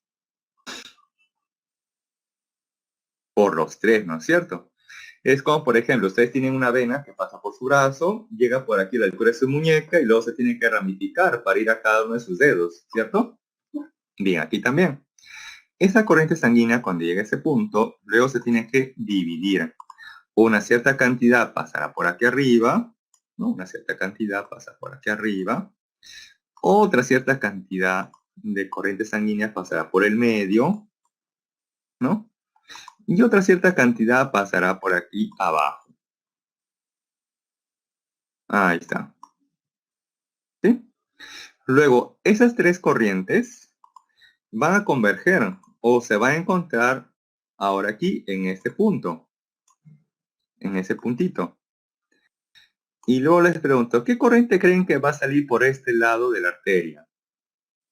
Por los tres, ¿no es cierto? Es como, por ejemplo, ustedes tienen una vena que pasa por su brazo, llega por aquí a la altura de su muñeca y luego se tiene que ramificar para ir a cada uno de sus dedos, ¿cierto? Bien, aquí también. Esa corriente sanguínea, cuando llega a ese punto, luego se tiene que dividir. Una cierta cantidad pasará por aquí arriba, ¿no? Una cierta cantidad pasa por aquí arriba. Otra cierta cantidad de corriente sanguínea pasará por el medio, ¿no? Y otra cierta cantidad pasará por aquí abajo. Ahí está. ¿Sí? Luego, esas tres corrientes van a converger o se van a encontrar ahora aquí en este punto, en ese puntito. Y luego les pregunto, ¿qué corriente creen que va a salir por este lado de la arteria?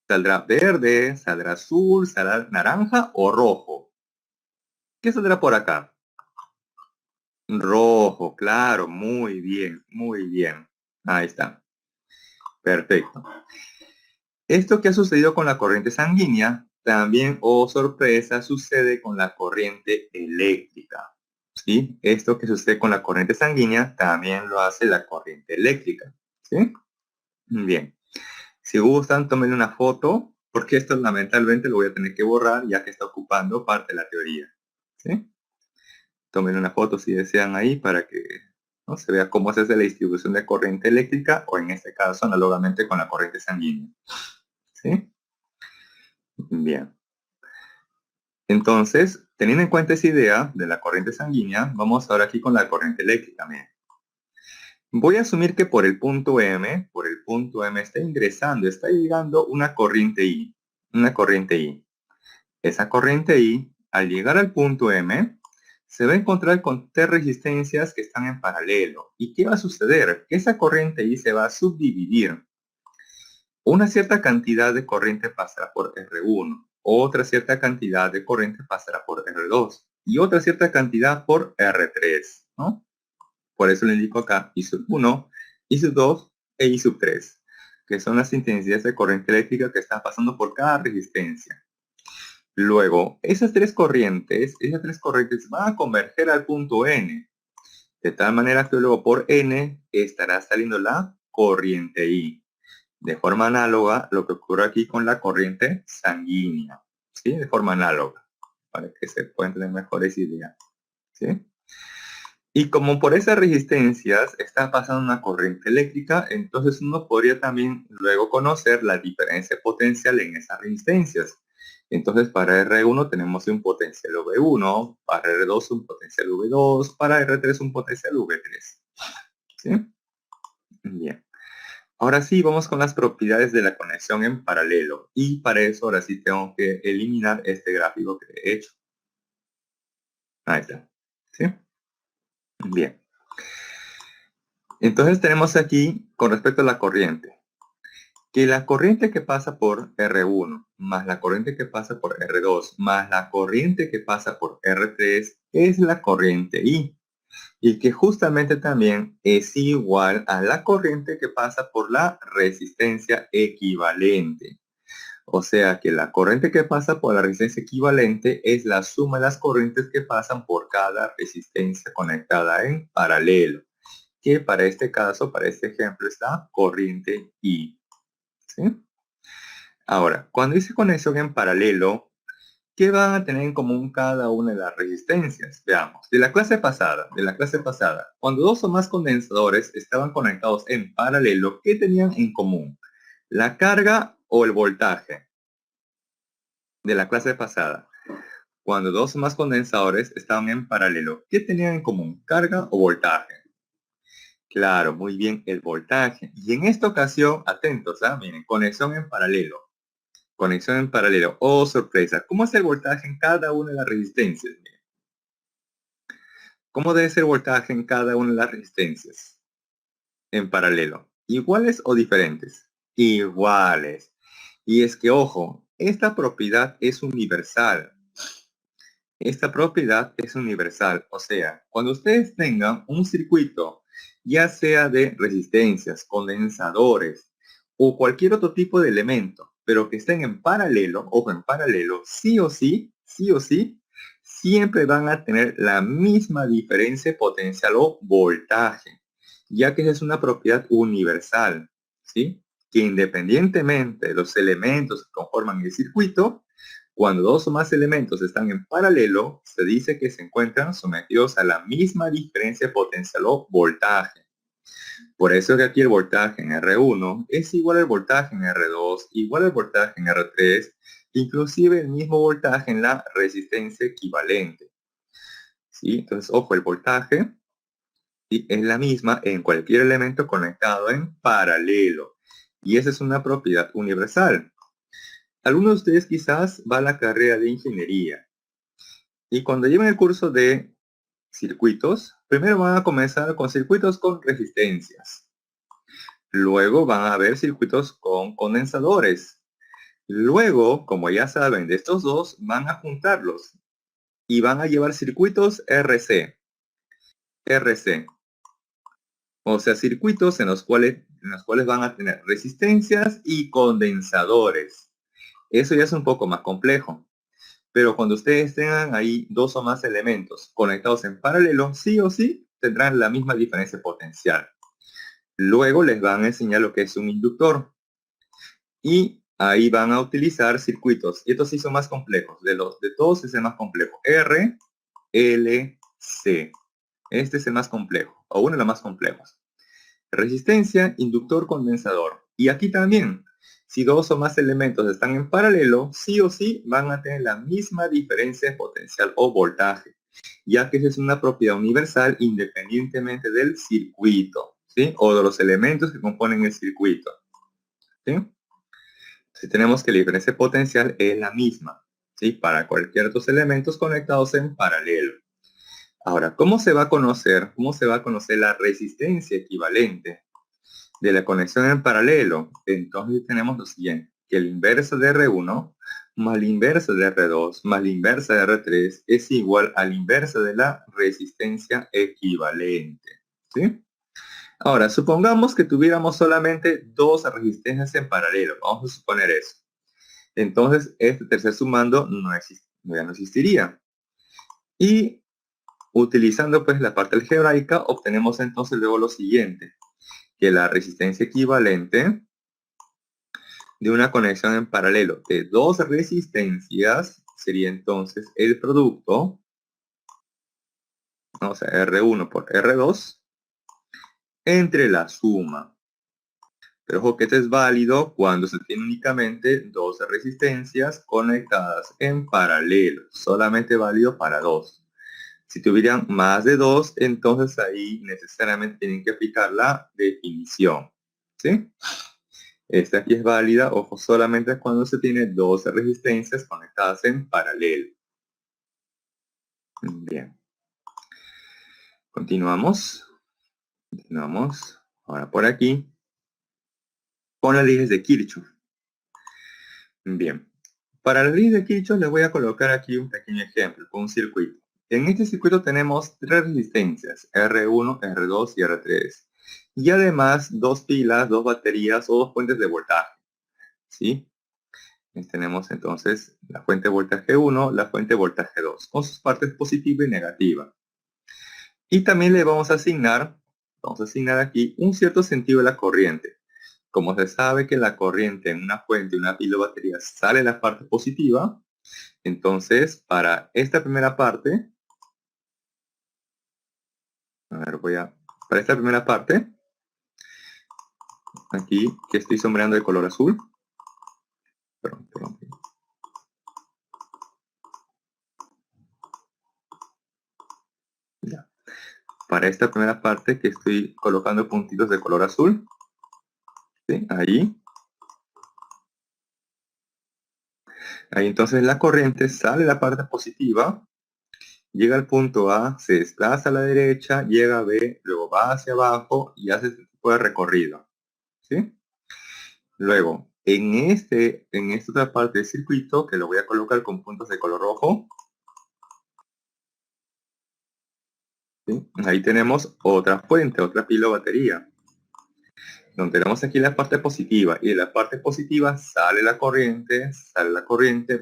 ¿Saldrá verde, saldrá azul, saldrá naranja o rojo? ¿Qué saldrá por acá? Rojo, claro, muy bien, muy bien. Ahí está, perfecto. Esto que ha sucedido con la corriente sanguínea, también, oh sorpresa, sucede con la corriente eléctrica. ¿Sí? Esto que sucede con la corriente sanguínea, también lo hace la corriente eléctrica. ¿Sí? Bien. Si gustan, tomen una foto, porque esto lamentablemente lo voy a tener que borrar, ya que está ocupando parte de la teoría. ¿Sí? Tomen una foto si desean ahí para que, ¿no?, se vea cómo se hace la distribución de corriente eléctrica, o en este caso, análogamente con la corriente sanguínea. ¿Sí? Bien. Entonces, teniendo en cuenta esa idea de la corriente sanguínea, vamos ahora aquí con la corriente eléctrica. Bien. Voy a asumir que por el punto M está ingresando, está llegando una corriente I. Una corriente I. Esa corriente I, al llegar al punto M, se va a encontrar con tres resistencias que están en paralelo. ¿Y qué va a suceder? Que esa corriente I se va a subdividir. Una cierta cantidad de corriente pasará por R1, otra cierta cantidad de corriente pasará por R2 y otra cierta cantidad por R3, ¿no? Por eso le indico acá I sub 1, I sub 2 e I sub 3, que son las intensidades de corriente eléctrica que están pasando por cada resistencia. Luego, esas tres corrientes van a converger al punto N, de tal manera que luego por N estará saliendo la corriente I. De forma análoga lo que ocurre aquí con la corriente sanguínea, ¿sí? De forma análoga, para que se puedan tener mejores ideas, ¿sí? Y como por esas resistencias está pasando una corriente eléctrica, entonces uno podría también luego conocer la diferencia potencial en esas resistencias. Entonces para R1 tenemos un potencial V1, para R2 un potencial V2, para R3 un potencial V3. ¿Sí? Bien. Ahora sí, vamos con las propiedades de la conexión en paralelo. Y para eso ahora sí tengo que eliminar este gráfico que he hecho. Ahí está. ¿Sí? Bien. Entonces tenemos aquí, con respecto a la corriente, que la corriente que pasa por R1, más la corriente que pasa por R2, más la corriente que pasa por R3, es la corriente I. Y que justamente también es igual a la corriente que pasa por la resistencia equivalente. O sea que la corriente que pasa por la resistencia equivalente es la suma de las corrientes que pasan por cada resistencia conectada en paralelo. Que para este caso, para este ejemplo, es la corriente I. ¿Sí? Ahora, cuando dice conexión en paralelo, ¿qué van a tener en común cada una de las resistencias? Veamos, de la clase pasada, cuando dos o más condensadores estaban conectados en paralelo, ¿qué tenían en común? ¿La carga o el voltaje? De la clase pasada, cuando dos o más condensadores estaban en paralelo, ¿qué tenían en común? ¿Carga o voltaje? Claro, muy bien, el voltaje. Y en esta ocasión, atentos, miren, conexión en paralelo. Conexión en paralelo. Oh, sorpresa. ¿Cómo es el voltaje en cada una de las resistencias? Miren. ¿Cómo debe ser el voltaje en cada una de las resistencias? En paralelo. ¿Iguales o diferentes? Iguales. Y es que, ojo, esta propiedad es universal. Esta propiedad es universal, o sea, cuando ustedes tengan un circuito, ya sea de resistencias, condensadores o cualquier otro tipo de elemento, pero que estén en paralelo, ojo, en paralelo, sí o sí, siempre van a tener la misma diferencia potencial o voltaje, ya que esa es una propiedad universal, ¿sí? Que independientemente de los elementos que conforman el circuito, cuando dos o más elementos están en paralelo, se dice que se encuentran sometidos a la misma diferencia potencial o voltaje. Por eso que aquí el voltaje en R1 es igual al voltaje en R2, igual al voltaje en R3, inclusive el mismo voltaje en la resistencia equivalente. ¿Sí? Entonces, ojo, el voltaje, ¿sí?, es la misma en cualquier elemento conectado en paralelo. Y esa es una propiedad universal. Algunos de ustedes quizás va a la carrera de ingeniería y cuando llevan el curso de circuitos, Primero van a comenzar con circuitos con resistencias. Luego van a haber circuitos con condensadores. Luego, como ya saben, de estos dos van a juntarlos y van a llevar circuitos RC. O sea, circuitos en los cuales van a tener resistencias y condensadores. Eso ya es un poco más complejo. Pero cuando ustedes tengan ahí dos o más elementos conectados en paralelo, sí o sí tendrán la misma diferencia potencial. Luego les van a enseñar lo que es un inductor. Y ahí van a utilizar circuitos. Y estos sí son más complejos. De todos es el más complejo. R, L, C. Este es el más complejo, o uno de los más complejos. Resistencia, inductor, condensador. Y aquí también, si dos o más elementos están en paralelo, sí o sí van a tener la misma diferencia de potencial o voltaje, ya que esa es una propiedad universal independientemente del circuito, ¿sí? O de los elementos que componen el circuito, ¿sí? Si tenemos que la diferencia potencial es la misma, ¿sí? Para cualquier de los elementos conectados en paralelo. Ahora, ¿cómo se va a conocer la resistencia equivalente de la conexión en paralelo? Entonces tenemos lo siguiente, que el inverso de R1 más el inverso de R2 más la inversa de R3 es igual al inverso de la resistencia equivalente, ¿sí? Ahora, supongamos que tuviéramos solamente dos resistencias en paralelo. Vamos a suponer eso. Entonces, este tercer sumando ya no existiría. Y utilizando pues la parte algebraica, obtenemos entonces luego lo siguiente, que la resistencia equivalente de una conexión en paralelo de dos resistencias sería entonces el producto, o sea, R1 por R2, entre la suma. Pero ojo que esto es válido cuando se tiene únicamente dos resistencias conectadas en paralelo. Solamente válido para dos. Si tuvieran más de dos, entonces ahí necesariamente tienen que aplicar la definición, ¿sí? Esta aquí es válida, ojo, solamente cuando se tiene dos resistencias conectadas en paralelo. Bien. Continuamos. Ahora por aquí. Con las leyes de Kirchhoff. Bien. Para la ley de Kirchhoff les voy a colocar aquí un pequeño ejemplo con un circuito. En este circuito tenemos tres resistencias, R1, R2 y R3. Y además dos pilas, dos baterías o dos fuentes de voltaje, ¿sí? Tenemos entonces la fuente de voltaje 1, la fuente de voltaje 2, con sus partes positiva y negativa. Y también le vamos a asignar aquí un cierto sentido de la corriente. Como se sabe que la corriente en una fuente, una pila o batería sale la parte positiva, entonces para esta primera parte, para esta primera parte, aquí que estoy sombreando de color azul, perdón. Ya. Para esta primera parte que estoy colocando puntitos de color azul, ¿sí? Ahí entonces la corriente sale la parte positiva, llega al punto A, se desplaza a la derecha, llega a B, luego va hacia abajo y hace este tipo de recorrido, ¿sí? Luego, en esta otra parte del circuito, que lo voy a colocar con puntos de color rojo, ¿sí? Ahí tenemos otra fuente, otra pila o batería. Donde tenemos aquí la parte positiva, y de la parte positiva sale la corriente,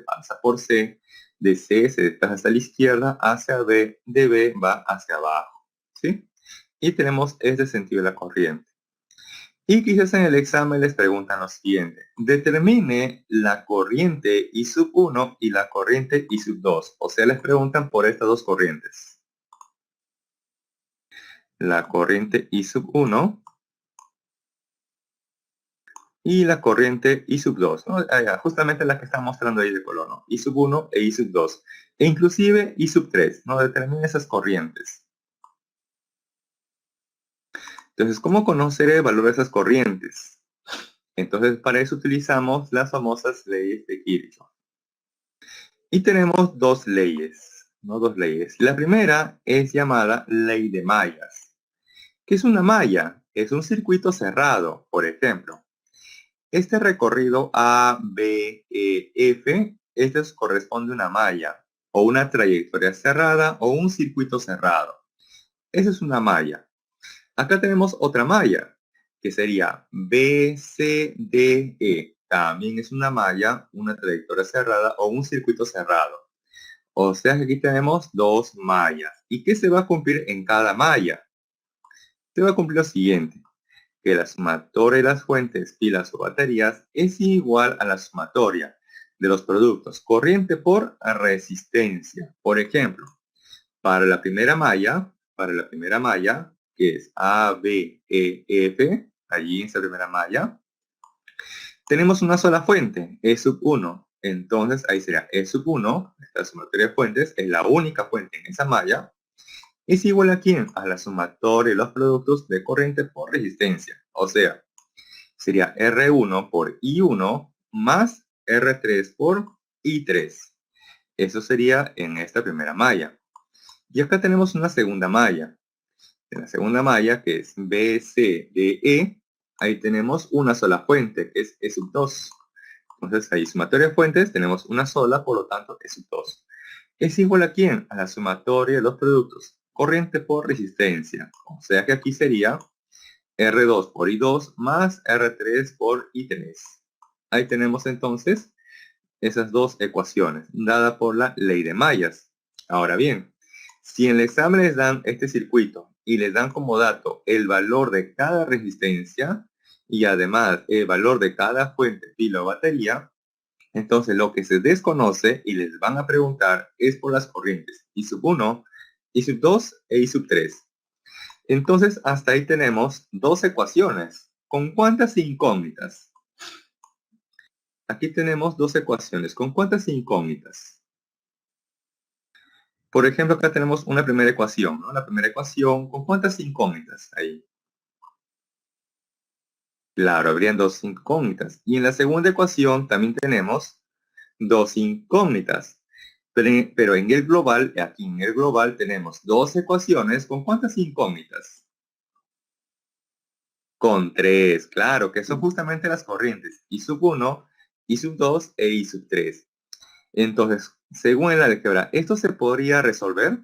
pasa por C, de C se desplaza hacia la izquierda, hacia B, de B va hacia abajo, ¿sí? Y tenemos este sentido de la corriente. Y quizás en el examen les preguntan lo siguiente, determine la corriente I sub 1 y la corriente I sub 2, o sea, les preguntan por estas dos corrientes. La corriente I sub 1 y la corriente I sub 2, ¿no? Justamente la que está mostrando ahí de color, ¿no? I sub 1 e I sub 2. E inclusive I sub 3, ¿no? Determina esas corrientes. Entonces, ¿cómo conocer el valor de esas corrientes? Entonces, para eso utilizamos las famosas leyes de Kirchhoff. Y tenemos dos leyes no dos leyes. La primera es llamada ley de mallas. ¿Qué es una malla? Es un circuito cerrado, por ejemplo. Este recorrido A, B, E, F, este corresponde a una malla, o una trayectoria cerrada, o un circuito cerrado. Esa es una malla. Acá tenemos otra malla, que sería B, C, D, E. También es una malla, una trayectoria cerrada o un circuito cerrado. O sea que aquí tenemos dos mallas. ¿Y qué se va a cumplir en cada malla? Se va a cumplir lo siguiente, que la sumatoria de las fuentes, pilas o baterías es igual a la sumatoria de los productos corriente por resistencia. Por ejemplo, para la primera malla, que es A, B, E, F, allí en esa primera malla, tenemos una sola fuente, E sub 1. Entonces ahí sería E sub 1, esta sumatoria de fuentes, es la única fuente en esa malla, es igual a quién? A la sumatoria de los productos de corriente por resistencia. O sea, sería R1 por I1 más R3 por I3. Eso sería en esta primera malla. Y acá tenemos una segunda malla. En la segunda malla, que es B, C, D, E, ahí tenemos una sola fuente, que es E sub 2. Entonces ahí sumatoria de fuentes tenemos una sola, por lo tanto E sub 2. ¿Es igual a quién? A la sumatoria de los productos corriente por resistencia. O sea que aquí sería R2 por I2 más R3 por I3. Ahí tenemos entonces esas dos ecuaciones, dadas por la ley de mallas. Ahora bien, si en el examen les dan este circuito y les dan como dato el valor de cada resistencia y además el valor de cada fuente, pila o batería, entonces lo que se desconoce y les van a preguntar es por las corrientes I sub 1, I sub 2 e I sub 3. Entonces hasta ahí tenemos dos ecuaciones. ¿Con cuántas incógnitas? Aquí tenemos dos ecuaciones. ¿Con cuántas incógnitas? Por ejemplo, acá tenemos una primera ecuación, ¿no? La primera ecuación, ¿con cuántas incógnitas ahí? Claro, habrían dos incógnitas. Y en la segunda ecuación también tenemos dos incógnitas. Pero en el global, aquí en el global tenemos dos ecuaciones. ¿Con cuántas incógnitas? Con tres, claro, que son justamente las corrientes I sub 1, I sub 2 e I sub 3. Entonces, según el álgebra, ¿esto se podría resolver?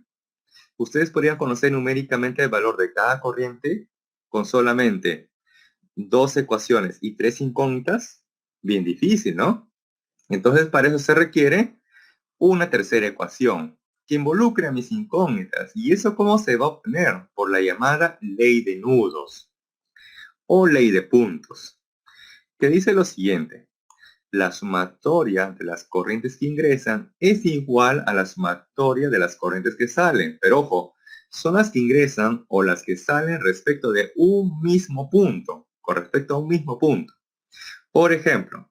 Ustedes podrían conocer numéricamente el valor de cada corriente con solamente dos ecuaciones y tres incógnitas. Bien difícil, ¿no? Entonces, para eso se requiere una tercera ecuación que involucre a mis incógnitas. ¿Y eso cómo se va a obtener? Por la llamada ley de nudos o ley de puntos, que dice lo siguiente. La sumatoria de las corrientes que ingresan es igual a la sumatoria de las corrientes que salen. Pero ojo, son las que ingresan o las que salen respecto de un mismo punto, con respecto a un mismo punto. Por ejemplo,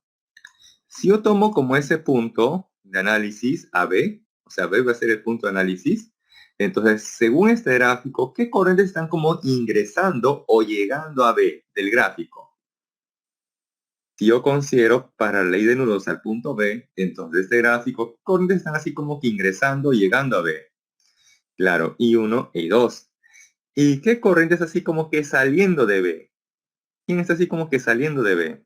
si yo tomo como ese punto de análisis a B, o sea, B va a ser el punto de análisis, entonces, según este gráfico, ¿qué corrientes están como ingresando o llegando a B del gráfico? Si yo considero para la ley de nudos al punto B, entonces este gráfico, ¿qué corrientes están así como que ingresando, llegando a B? Claro, I1 y 2. ¿Y qué corrientes así como que saliendo de B? ¿Quién está así como que saliendo de B?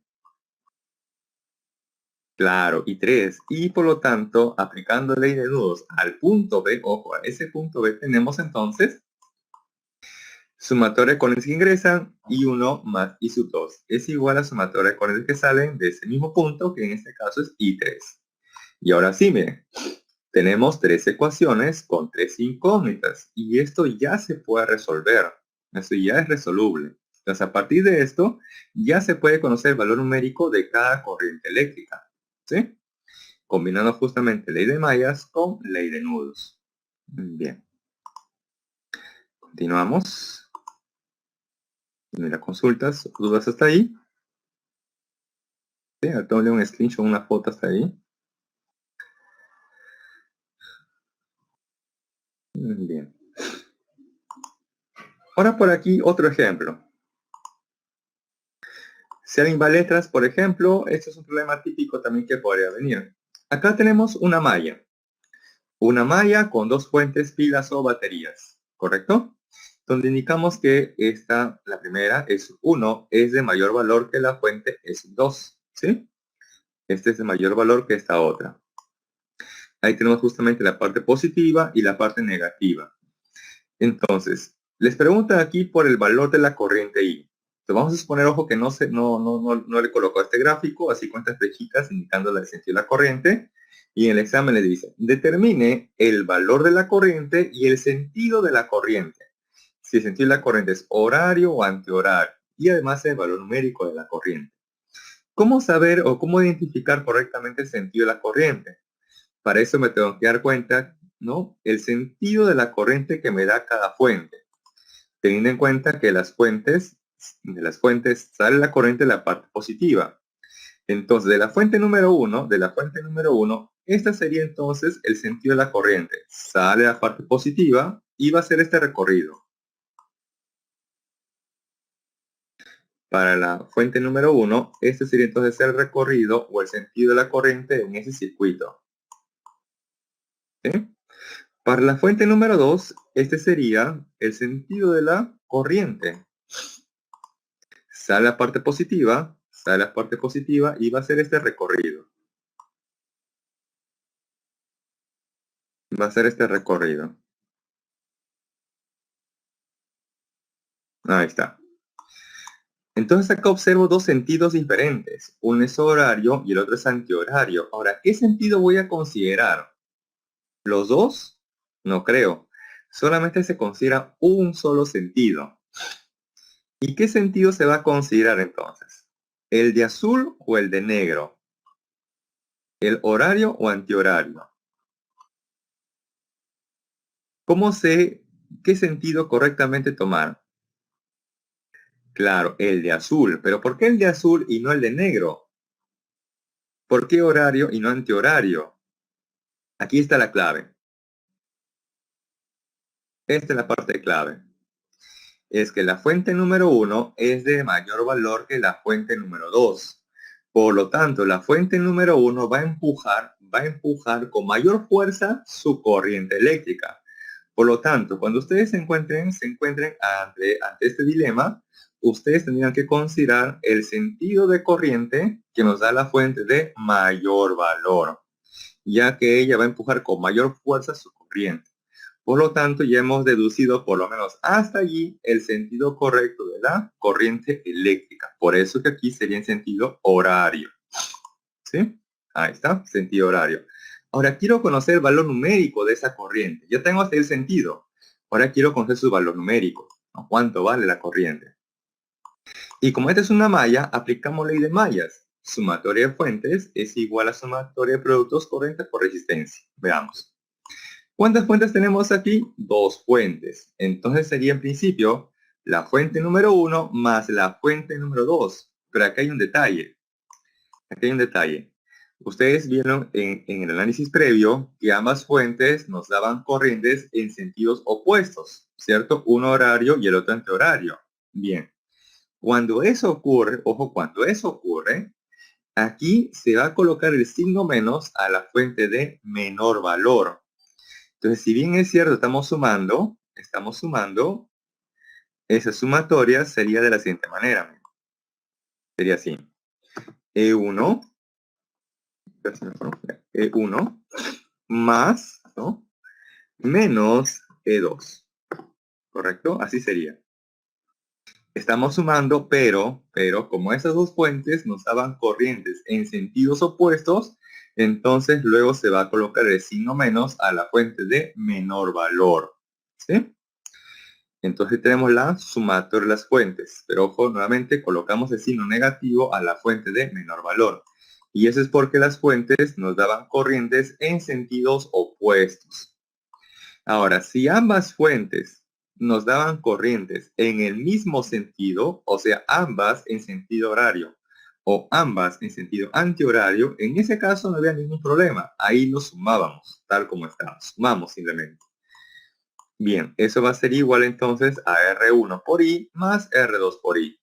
Claro, y 3. Y por lo tanto, aplicando ley de nudos al punto B, ojo, a ese punto B tenemos entonces sumatoria de corrientes que ingresan I1 más I sub 2 es igual a sumatoria de corrientes que salen de ese mismo punto, que en este caso es I3. Y ahora sí, miren, tenemos tres ecuaciones con tres incógnitas y esto ya se puede resolver. Esto ya es resoluble. Entonces, a partir de esto, ya se puede conocer el valor numérico de cada corriente eléctrica. ¿Sí? Combinando justamente ley de mallas con ley de nudos. Bien. Continuamos. Mira, consultas, dudas hasta ahí. Sí, tomé un screenshot, una foto hasta ahí. Bien. Ahora por aquí otro ejemplo. Si alguien va a letras, por ejemplo, esto es un problema típico también que podría venir. Acá tenemos una malla. Una malla con dos fuentes, pilas o baterías, ¿correcto? Donde indicamos que la primera es 1, es de mayor valor que la fuente es 2, ¿sí? Este es de mayor valor que esta otra. Ahí tenemos justamente la parte positiva y la parte negativa. Entonces, les preguntan aquí por el valor de la corriente I. Entonces, vamos a suponer, ojo, que no le colocó este gráfico, así con estas flechitas indicando el sentido de la corriente. Y en el examen le dice, determine el valor de la corriente y el sentido de la corriente. Si el sentido de la corriente es horario o antihorario. Y además el valor numérico de la corriente. ¿Cómo saber o cómo identificar correctamente el sentido de la corriente? Para eso me tengo que dar cuenta, ¿no? El sentido de la corriente que me da cada fuente. Teniendo en cuenta que de las fuentes sale la corriente de la parte positiva. Entonces, de la fuente número 1, esta sería entonces el sentido de la corriente. Sale la parte positiva y va a ser este recorrido. Para la fuente número 1, este sería entonces el recorrido o el sentido de la corriente en ese circuito. ¿Sí? Para la fuente número 2, este sería el sentido de la corriente. Sale la parte positiva y va a ser este recorrido. Va a ser este recorrido. Ahí está. Entonces acá observo dos sentidos diferentes. Uno es horario y el otro es antihorario. Ahora, ¿qué sentido voy a considerar? ¿Los dos? No creo. Solamente se considera un solo sentido. ¿Y qué sentido se va a considerar entonces? ¿El de azul o el de negro? ¿El horario o antihorario? ¿Cómo sé qué sentido correctamente tomar? Claro, el de azul. ¿Pero por qué el de azul y no el de negro? ¿Por qué horario y no antihorario? Aquí está la clave. Esta es la parte clave. Es que la fuente número 1 es de mayor valor que la fuente número 2. Por lo tanto, la fuente número 1 va a empujar con mayor fuerza su corriente eléctrica. Por lo tanto, cuando ustedes se encuentren ante este dilema, ustedes tendrían que considerar el sentido de corriente que nos da la fuente de mayor valor, ya que ella va a empujar con mayor fuerza su corriente. Por lo tanto, ya hemos deducido por lo menos hasta allí el sentido correcto de la corriente eléctrica. Por eso que aquí sería en sentido horario. ¿Sí? Ahí está, sentido horario. Ahora quiero conocer el valor numérico de esa corriente. Ya tengo hasta el sentido. Ahora quiero conocer su valor numérico, ¿no? ¿Cuánto vale la corriente? Y como esta es una malla, aplicamos ley de mallas. Sumatoria de fuentes es igual a sumatoria de productos corriente por resistencia. Veamos. ¿Cuántas fuentes tenemos aquí? Dos fuentes. Entonces sería en principio la fuente número 1 más la fuente número 2. Pero acá hay un detalle. Aquí hay un detalle. Ustedes vieron en el análisis previo que ambas fuentes nos daban corrientes en sentidos opuestos, ¿cierto? Uno horario y el otro antihorario. Bien. Cuando eso ocurre, ojo, cuando eso ocurre, aquí se va a colocar el signo menos a la fuente de menor valor. Entonces, si bien es cierto, estamos sumando, esa sumatoria sería de la siguiente manera. Sería así. E1, E1 más, ¿no? Menos E2. ¿Correcto? Así sería. Estamos sumando, pero como esas dos fuentes nos daban corrientes en sentidos opuestos, entonces luego se va a colocar el signo menos a la fuente de menor valor. ¿Sí? Entonces tenemos la sumatoria de las fuentes, pero ojo, nuevamente colocamos el signo negativo a la fuente de menor valor. Y eso es porque las fuentes nos daban corrientes en sentidos opuestos. Ahora, si ambas fuentes nos daban corrientes en el mismo sentido, o sea, ambas en sentido horario o ambas en sentido antihorario, en ese caso no había ningún problema. Ahí lo sumábamos, tal como estábamos. Sumamos simplemente. Bien, eso va a ser igual entonces a R1 por I más R2 por I.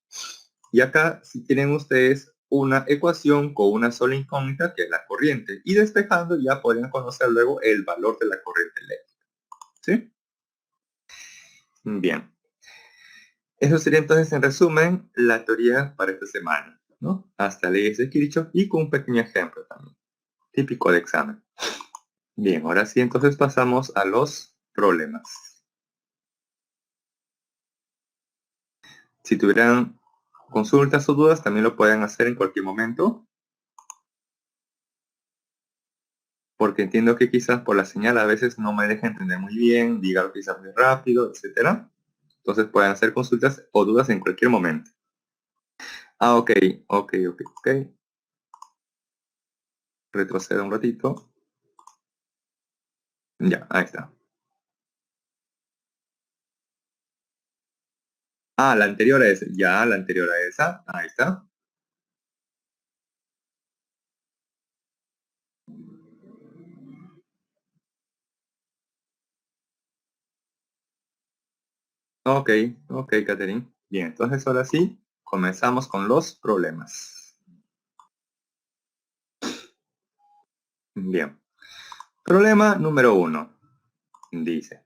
Y acá, si tienen ustedes una ecuación con una sola incógnita, que es la corriente, y despejando ya podrían conocer luego el valor de la corriente eléctrica. ¿Sí? Bien. Eso sería entonces, en resumen, la teoría para esta semana, ¿no? Hasta leyes de Kirchhoff y con un pequeño ejemplo también, típico de examen. Bien, ahora sí, entonces pasamos a los problemas. Si tuvieran consultas o dudas, también lo pueden hacer en cualquier momento, porque entiendo que quizás por la señal a veces no me deja entender muy bien, diga quizás muy rápido, etcétera. Entonces pueden hacer consultas o dudas en cualquier momento. Ah, ok. Retrocedo un ratito. Ya, ahí está. Ah, la anterior a esa. Ya, la anterior a esa. Ahí está. Ok, Catherine. Bien, entonces ahora sí, comenzamos con los problemas. Bien. Problema número 1. Dice,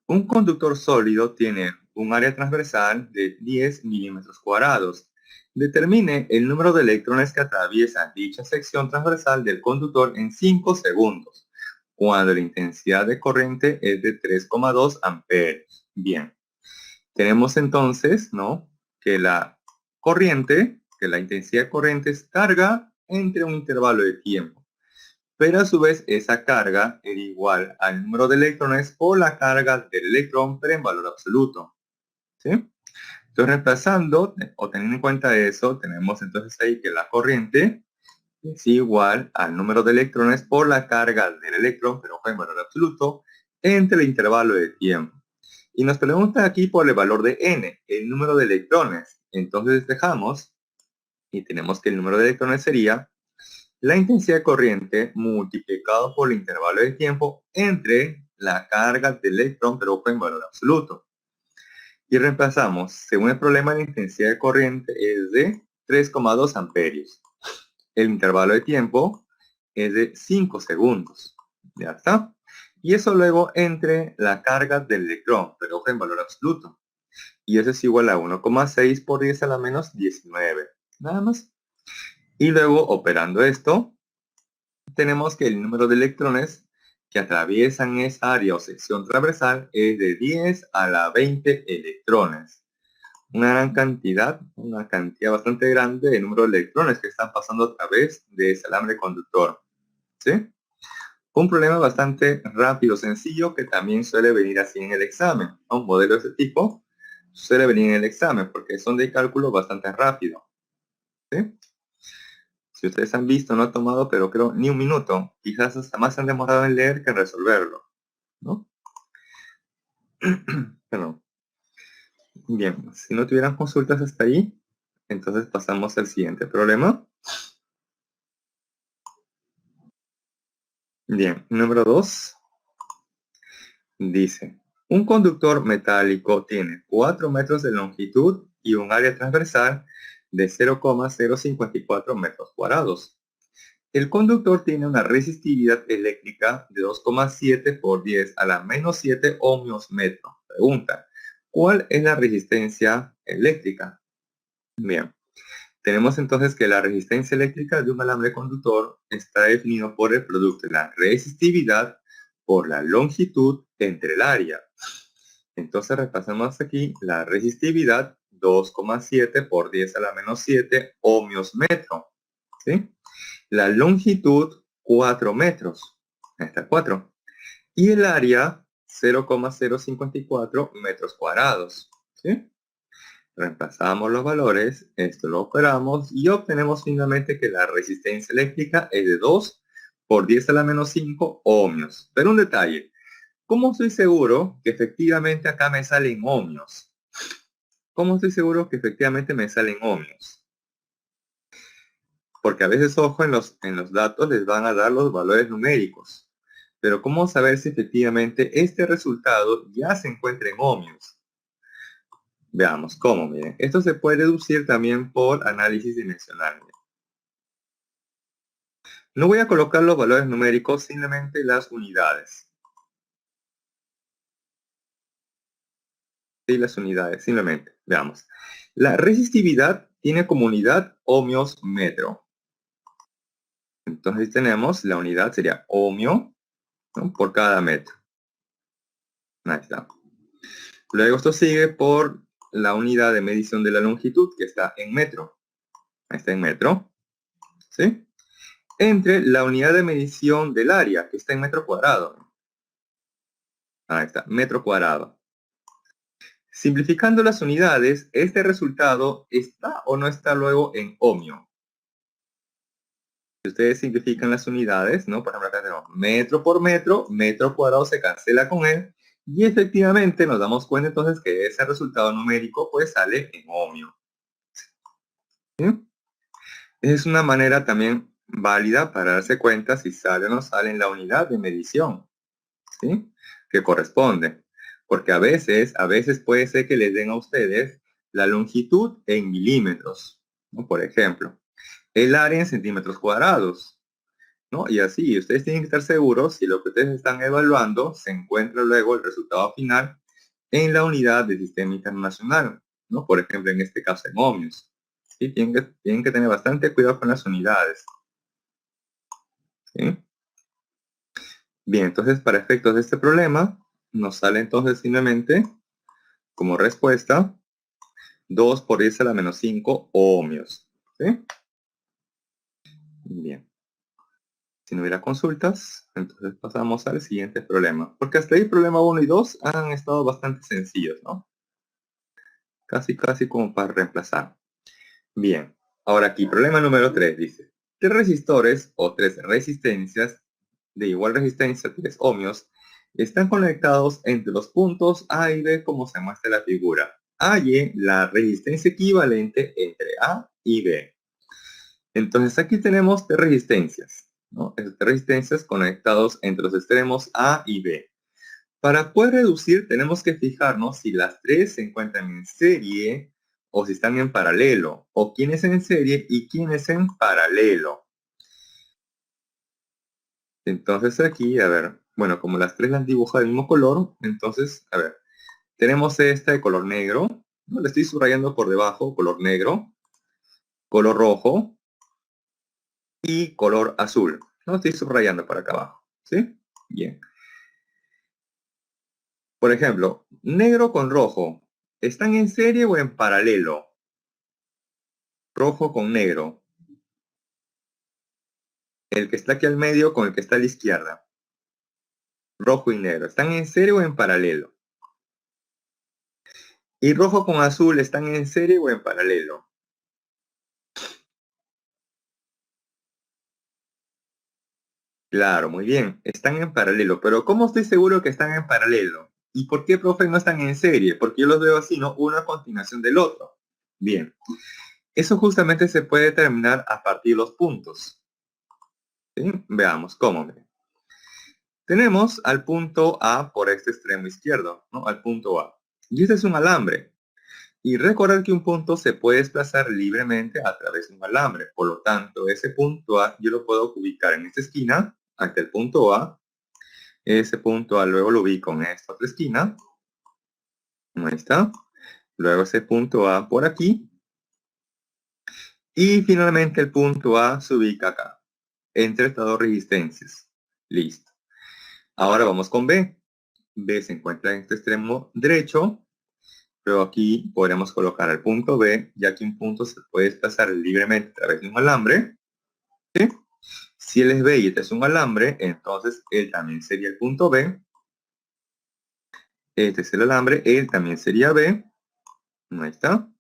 un conductor sólido tiene un área transversal de 10 milímetros cuadrados. Determine el número de electrones que atraviesan dicha sección transversal del conductor en 5 segundos, cuando la intensidad de corriente es de 3,2 amperios. Bien, tenemos entonces, ¿no?, que la corriente, que la intensidad de corriente es carga entre un intervalo de tiempo. Pero a su vez esa carga es igual al número de electrones o la carga del electrón, pero en valor absoluto. ¿Sí? Entonces, reemplazando o teniendo en cuenta eso, tenemos entonces ahí que la corriente es igual al número de electrones por la carga del electrón, pero en valor absoluto, entre el intervalo de tiempo. Y nos pregunta aquí por el valor de n, el número de electrones. Entonces dejamos y tenemos que el número de electrones sería la intensidad de corriente multiplicado por el intervalo de tiempo entre la carga del electrón, pero en valor absoluto. Y reemplazamos, según el problema, la intensidad de corriente es de 3,2 amperios. El intervalo de tiempo es de 5 segundos. Ya está. Y eso luego entre la carga del electrón, pero en valor absoluto. Y eso es igual a 1,6 por 10 a la menos 19. Nada más. Y luego, operando esto, tenemos que el número de electrones que atraviesan esa área o sección transversal es de 10 a la 20 electrones. Una cantidad bastante grande de número de electrones que están pasando a través de ese alambre conductor. ¿Sí? Un problema bastante rápido, sencillo, que también suele venir así en el examen. Un modelo de este tipo suele venir en el examen porque son de cálculo bastante rápido. ¿Sí? Si ustedes han visto, no he tomado, pero creo ni un minuto. Quizás hasta más se han demorado en leer que en resolverlo, ¿no? Perdón. Bien, si no tuvieran consultas hasta ahí, entonces pasamos al siguiente problema. Bien, número 2 dice, un conductor metálico tiene 4 metros de longitud y un área transversal de 0,054 metros cuadrados. El conductor tiene una resistividad eléctrica de 2,7 por 10 a la menos 7 ohmios metro. Pregunta, ¿cuál es la resistencia eléctrica? Bien, tenemos entonces que la resistencia eléctrica de un alambre conductor está definido por el producto de la resistividad por la longitud entre el área. Entonces repasamos aquí la resistividad 2,7 por 10 a la menos 7 ohmios metro. ¿Sí? La longitud 4 metros, está 4, y el área 0,054 metros cuadrados. ¿Sí? Reemplazamos los valores, esto lo operamos y obtenemos finalmente que la resistencia eléctrica es de 2 por 10 a la menos 5 ohmios. Pero un detalle, ¿cómo estoy seguro que efectivamente acá me salen ohmios? ¿Cómo estoy seguro que efectivamente me salen ohmios? Porque a veces, ojo, en los datos les van a dar los valores numéricos. Pero ¿cómo saber si efectivamente este resultado ya se encuentra en ohmios? Veamos cómo, miren. Esto se puede deducir también por análisis dimensional. No voy a colocar los valores numéricos, simplemente las unidades. Sí, las unidades, simplemente. Veamos. La resistividad tiene como unidad ohmios metro. Entonces tenemos la unidad sería ohmio, ¿no?, por cada metro. Ahí está. Luego esto sigue por la unidad de medición de la longitud, que está en metro. Ahí está en metro. ¿Sí? Entre la unidad de medición del área, que está en metro cuadrado. Ahí está, metro cuadrado. Simplificando las unidades, este resultado está o no está luego en ohmio. Si ustedes simplifican las unidades, ¿no? Por ejemplo, acá tenemos metro por metro cuadrado se cancela con él, y efectivamente nos damos cuenta entonces que ese resultado numérico pues sale en ohmio. ¿Sí? Es una manera también válida para darse cuenta si sale o no sale en la unidad de medición, ¿sí?, que corresponde. Porque a veces puede ser que les den a ustedes la longitud en milímetros, ¿no? Por ejemplo, el área en centímetros cuadrados, ¿no? Y así, ustedes tienen que estar seguros si lo que ustedes están evaluando se encuentra luego el resultado final en la unidad del sistema internacional, ¿no? Por ejemplo, en este caso en ohmios. ¿Sí? Tienen que tener bastante cuidado con las unidades. ¿Sí? Bien, entonces para efectos de este problema, nos sale entonces simplemente como respuesta 2 por 10 a la menos 5 ohmios. ¿Sí? Bien. Si no hubiera consultas, entonces pasamos al siguiente problema. Porque hasta ahí problema 1 y 2 han estado bastante sencillos, ¿no? Casi como para reemplazar. Bien. Ahora aquí, problema número 3 dice: 3 resistores o 3 resistencias de igual resistencia, 3 ohmios, están conectados entre los puntos A y B como se muestra en la figura. Halle la resistencia equivalente entre A y B. Entonces aquí tenemos 3 resistencias, ¿no? 3 resistencias conectados entre los extremos A y B. Para poder reducir tenemos que fijarnos si las 3 se encuentran en serie o si están en paralelo, o quién es en serie y quién es en paralelo. Entonces aquí, a ver, bueno, como las 3 las dibujo del mismo color, entonces, a ver, tenemos esta de color negro, ¿no? Le estoy subrayando por debajo, color negro, color rojo y color azul. No estoy subrayando para acá abajo, ¿sí? Bien. Por ejemplo, negro con rojo, ¿están en serie o en paralelo? Rojo con negro. El que está aquí al medio con el que está a la izquierda. Rojo y negro, ¿están en serie o en paralelo? Y rojo con azul, ¿están en serie o en paralelo? Claro, muy bien, están en paralelo, pero ¿cómo estoy seguro que están en paralelo? ¿Y por qué, profe, no están en serie? Porque yo los veo así, ¿no? Uno a continuación del otro. Bien, eso justamente se puede determinar a partir de los puntos. ¿Sí? Veamos, ¿cómo? Tenemos al punto A por este extremo izquierdo, ¿no? Al punto A. Y este es un alambre. Y recordar que un punto se puede desplazar libremente a través de un alambre. Por lo tanto, ese punto A yo lo puedo ubicar en esta esquina, ante el punto A. Ese punto A luego lo ubico en esta otra esquina. Ahí está. Luego ese punto A por aquí. Y finalmente el punto A se ubica acá, entre estas dos resistencias. Listo. Ahora vamos con B. B se encuentra en este extremo derecho. Pero aquí podremos colocar el punto B, ya que un punto se puede desplazar libremente a través de un alambre. ¿Sí? Si él es B y este es un alambre, entonces él también sería el punto B. Este es el alambre, él también sería B. Ahí está.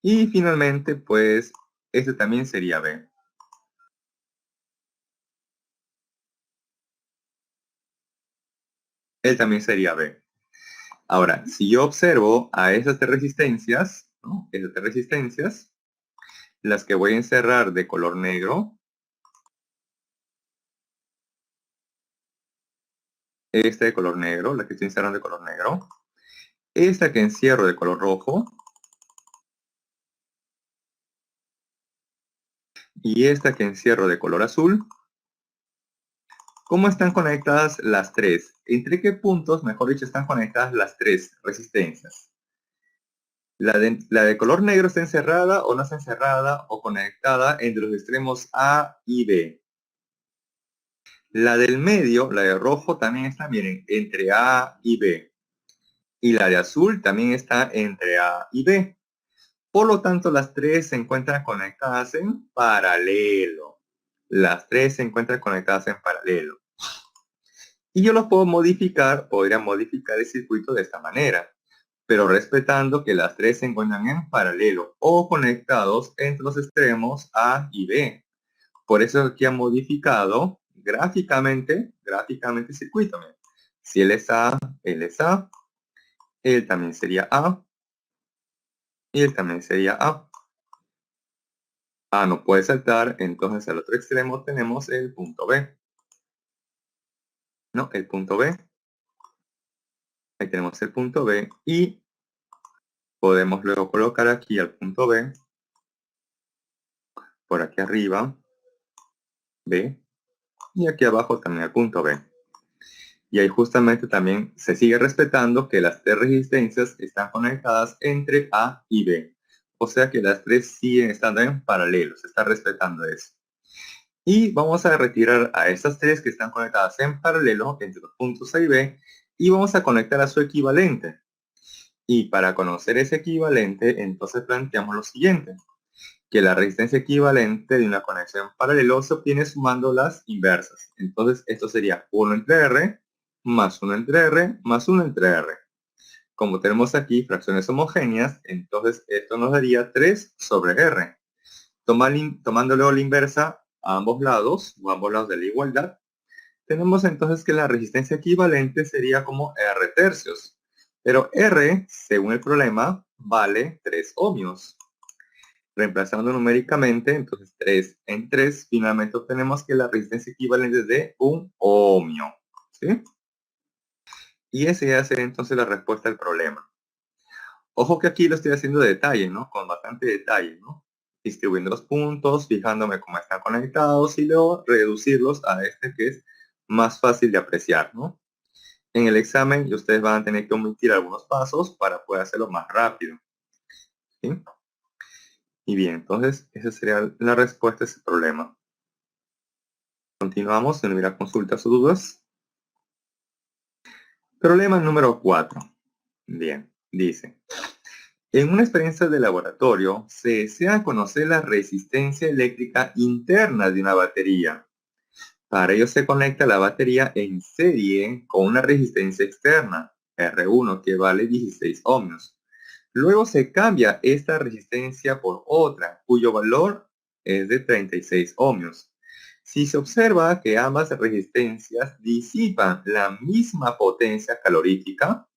Y finalmente, pues, este también sería B. Él también sería B. Ahora, si yo observo a esas 3 resistencias, ¿no? Esas 3 resistencias, las que voy a encerrar de color negro, esta de color negro, la que estoy encerrando de color negro, esta que encierro de color rojo, y esta que encierro de color azul. ¿Cómo están conectadas las tres? ¿Entre qué puntos, mejor dicho, están conectadas las tres resistencias? ¿La de color negro está encerrada o no está encerrada o conectada entre los extremos A y B? La del medio, la de rojo, también está, miren, entre A y B. Y la de azul también está entre A y B. Por lo tanto, las tres se encuentran conectadas en paralelo. Las tres se encuentran conectadas en paralelo. Y yo lo puedo modificar, podría modificar el circuito de esta manera, pero respetando que las tres se encuentran en paralelo o conectados entre los extremos A y B. Por eso aquí ha modificado gráficamente el circuito. Miren. Si él es A, él también sería A, y él también sería A. A no puede saltar, entonces al otro extremo tenemos el punto B. ¿No? El punto B. Ahí tenemos el punto B y podemos luego colocar aquí el punto B, por aquí arriba, B, y aquí abajo también el punto B. Y ahí justamente también se sigue respetando que las tres resistencias están conectadas entre A y B. O sea que las tres siguen estando en paralelo, se está respetando eso. Y vamos a retirar a estas tres que están conectadas en paralelo entre los puntos A y B y vamos a conectar a su equivalente. Y para conocer ese equivalente, entonces planteamos lo siguiente, que la resistencia equivalente de una conexión paralelo se obtiene sumando las inversas. Entonces esto sería 1 entre R, más 1 entre R, más 1 entre R. Como tenemos aquí fracciones homogéneas, entonces esto nos daría 3 sobre R. Tomando luego la inversa a ambos lados, o a ambos lados de la igualdad, tenemos entonces que la resistencia equivalente sería como R tercios. Pero R, según el problema, vale 3 ohmios. Reemplazando numéricamente, entonces 3 en 3, finalmente obtenemos que la resistencia equivalente es de 1 ohmio. ¿Sí? Y esa ya sería entonces la respuesta al problema. Ojo que aquí lo estoy haciendo de detalle, ¿no? Con bastante detalle, ¿no? Distribuyendo los puntos, fijándome cómo están conectados y luego reducirlos a este que es más fácil de apreciar, ¿no? En el examen ustedes van a tener que omitir algunos pasos para poder hacerlo más rápido. ¿Sí? Y bien, entonces esa sería la respuesta a ese problema. Continuamos, si no hubiera consultas o dudas. Problema número 4. Bien, dice. En una experiencia de laboratorio, se desea conocer la resistencia eléctrica interna de una batería. Para ello se conecta la batería en serie con una resistencia externa, R1, que vale 16 ohmios. Luego se cambia esta resistencia por otra, cuyo valor es de 36 ohmios. Si se observa que ambas resistencias disipan la misma potencia calorífica,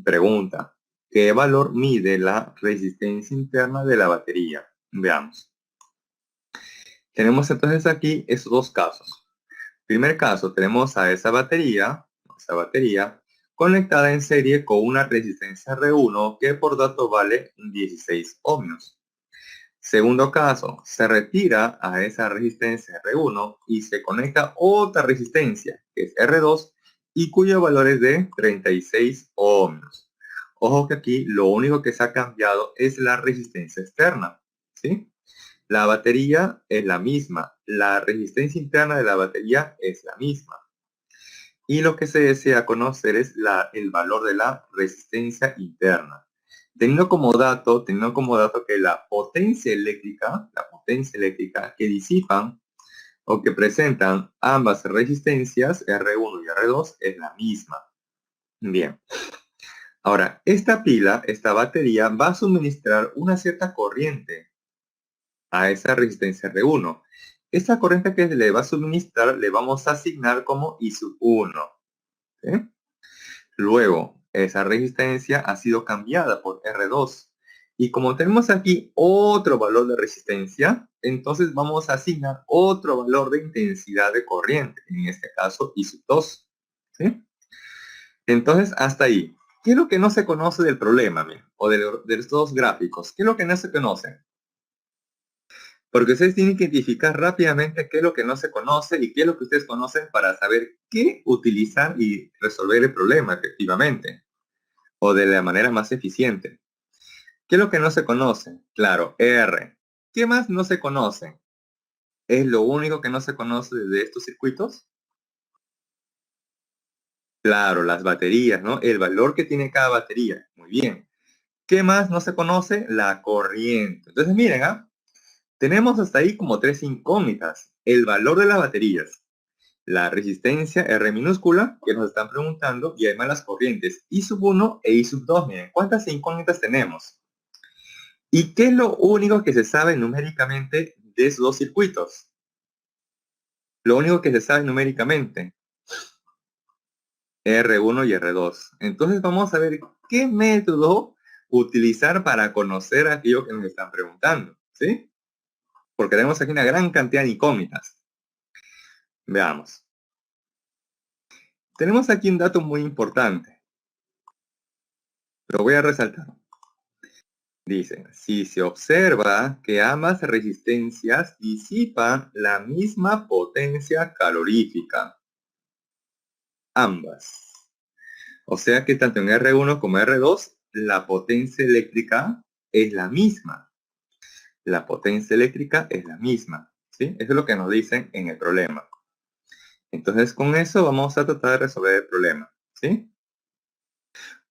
pregunta, ¿qué valor mide la resistencia interna de la batería? Veamos. Tenemos entonces aquí estos dos casos. Primer caso, tenemos a esa batería conectada en serie con una resistencia R1 que por dato vale 16 ohmios. Segundo caso, se retira a esa resistencia R1 y se conecta otra resistencia, que es R2, y cuyo valor es de 36 ohmios. Ojo que aquí lo único que se ha cambiado es la resistencia externa, ¿sí? La batería es la misma, la resistencia interna de la batería es la misma. Y lo que se desea conocer es el valor de la resistencia interna. Teniendo como dato que la potencia eléctrica que disipan o que presentan ambas resistencias, R1 y R2, es la misma. Bien. Ahora, esta batería va a suministrar una cierta corriente a esa resistencia R1. Esta corriente que le va a suministrar le vamos a asignar como I sub 1. ¿Sí? Luego, esa resistencia ha sido cambiada por R2. Y como tenemos aquí otro valor de resistencia, entonces vamos a asignar otro valor de intensidad de corriente, en este caso I sub 2. ¿Sí? Entonces, hasta ahí. ¿Qué es lo que no se conoce del problema, o de estos dos gráficos? ¿Qué es lo que no se conoce? Porque ustedes tienen que identificar rápidamente qué es lo que no se conoce y qué es lo que ustedes conocen para saber qué utilizar y resolver el problema efectivamente o de la manera más eficiente. ¿Qué es lo que no se conoce? Claro, R. ¿Qué más no se conoce? ¿Es lo único que no se conoce de estos circuitos? Claro, las baterías, ¿no? El valor que tiene cada batería. Muy bien. ¿Qué más no se conoce? La corriente. Entonces, miren, tenemos hasta ahí como tres incógnitas. El valor de las baterías, la resistencia R minúscula, que nos están preguntando, y además las corrientes I sub 1 e I sub 2. Miren, ¿cuántas incógnitas tenemos? ¿Y qué es lo único que se sabe numéricamente de esos dos circuitos? Lo único que se sabe numéricamente, R1 y R2. Entonces vamos a ver qué método utilizar para conocer aquello que nos están preguntando, ¿sí? Porque tenemos aquí una gran cantidad de incógnitas. Veamos. Tenemos aquí un dato muy importante. Lo voy a resaltar. Dice, si se observa que ambas resistencias disipan la misma potencia calorífica. Ambas. O sea que tanto en R1 como R2, la potencia eléctrica es la misma. La potencia eléctrica es la misma. ¿Sí? Eso es lo que nos dicen en el problema. Entonces con eso vamos a tratar de resolver el problema. ¿Sí?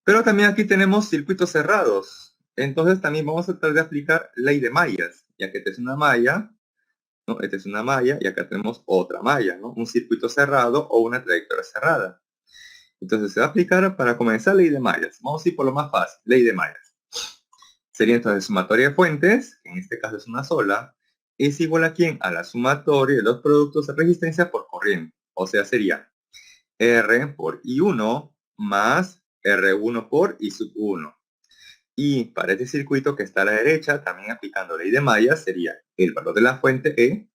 Pero también aquí tenemos circuitos cerrados. Entonces también vamos a tratar de aplicar ley de mallas, ya que esta es una malla, ¿no? Esta es una malla y acá tenemos otra malla, ¿no? Un circuito cerrado o una trayectoria cerrada. Entonces se va a aplicar para comenzar ley de mallas. Vamos a ir por lo más fácil, ley de mallas. Sería entonces sumatoria de fuentes, que en este caso es una sola, es igual a ¿quién? A la sumatoria de los productos de resistencia por corriente. O sea, sería R por I1 más R1 por I sub 1. Y para este circuito que está a la derecha, también aplicando ley de mallas, sería el valor de la fuente E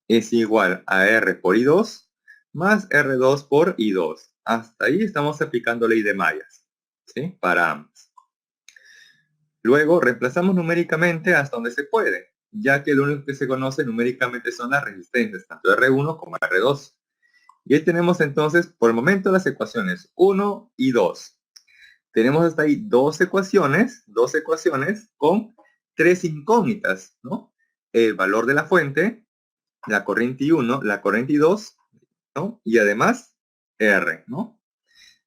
es igual a R por I2 más R2 por I2. Hasta ahí estamos aplicando ley de mallas, ¿sí? Para ambas. Luego reemplazamos numéricamente hasta donde se puede, ya que lo único que se conoce numéricamente son las resistencias, tanto R1 como R2. Y ahí tenemos entonces, por el momento, las ecuaciones 1 y 2. Tenemos hasta ahí dos ecuaciones con tres incógnitas, ¿no? El valor de la fuente, la corriente I1, la corriente I2, ¿no? Y además R, ¿no?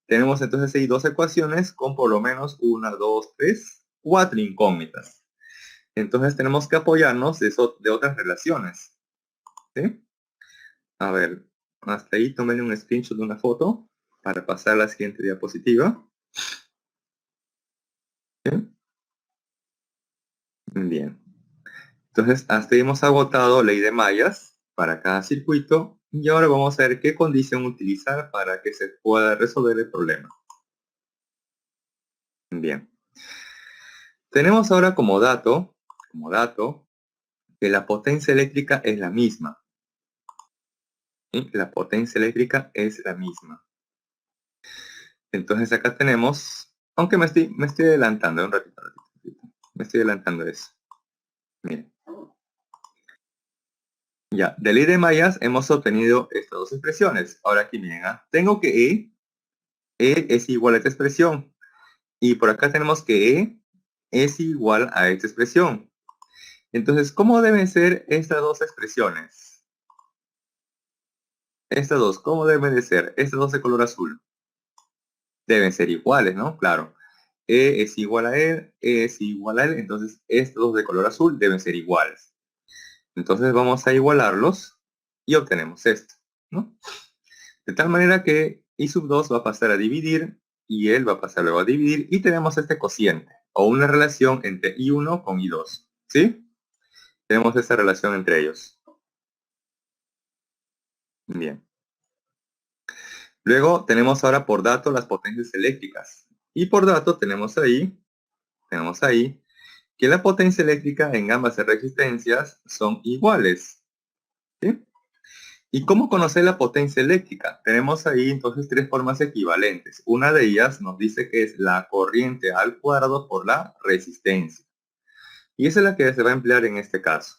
Tenemos entonces ahí dos ecuaciones con por lo menos una, dos, tres, cuatro incógnitas. Entonces tenemos que apoyarnos de otras relaciones, ¿sí? A ver, hasta ahí tómenle un screenshot de una foto para pasar a la siguiente diapositiva. ¿Sí? Bien. Entonces, hasta ahí hemos agotado ley de mallas para cada circuito y ahora vamos a ver qué condición utilizar para que se pueda resolver el problema. Bien. Tenemos ahora como dato que la potencia eléctrica es la misma. ¿Sí? La potencia eléctrica es la misma. Entonces acá tenemos, aunque me estoy adelantando un ratito. Me estoy adelantando eso. Miren. Ya, de ley de mallas hemos obtenido estas dos expresiones. Ahora aquí miren, tengo que E es igual a esta expresión. Y por acá tenemos que E es igual a esta expresión. Entonces, ¿cómo deben ser estas dos expresiones? Estas dos, ¿cómo deben de ser? Estas dos de color azul. Deben ser iguales, ¿no? Claro. E es igual a él, E es igual a él. Entonces, estos dos de color azul deben ser iguales. Entonces, vamos a igualarlos y obtenemos esto, ¿no? De tal manera que I sub 2 va a pasar a dividir y él va a pasar luego a dividir y tenemos este cociente o una relación entre I1 con I2, ¿sí? Tenemos esta relación entre ellos. Bien. Luego tenemos ahora por dato las potencias eléctricas. Y por dato tenemos ahí que la potencia eléctrica en ambas resistencias son iguales, ¿sí? ¿Y cómo conocer la potencia eléctrica? Tenemos ahí entonces tres formas equivalentes. Una de ellas nos dice que es la corriente al cuadrado por la resistencia. Y esa es la que se va a emplear en este caso.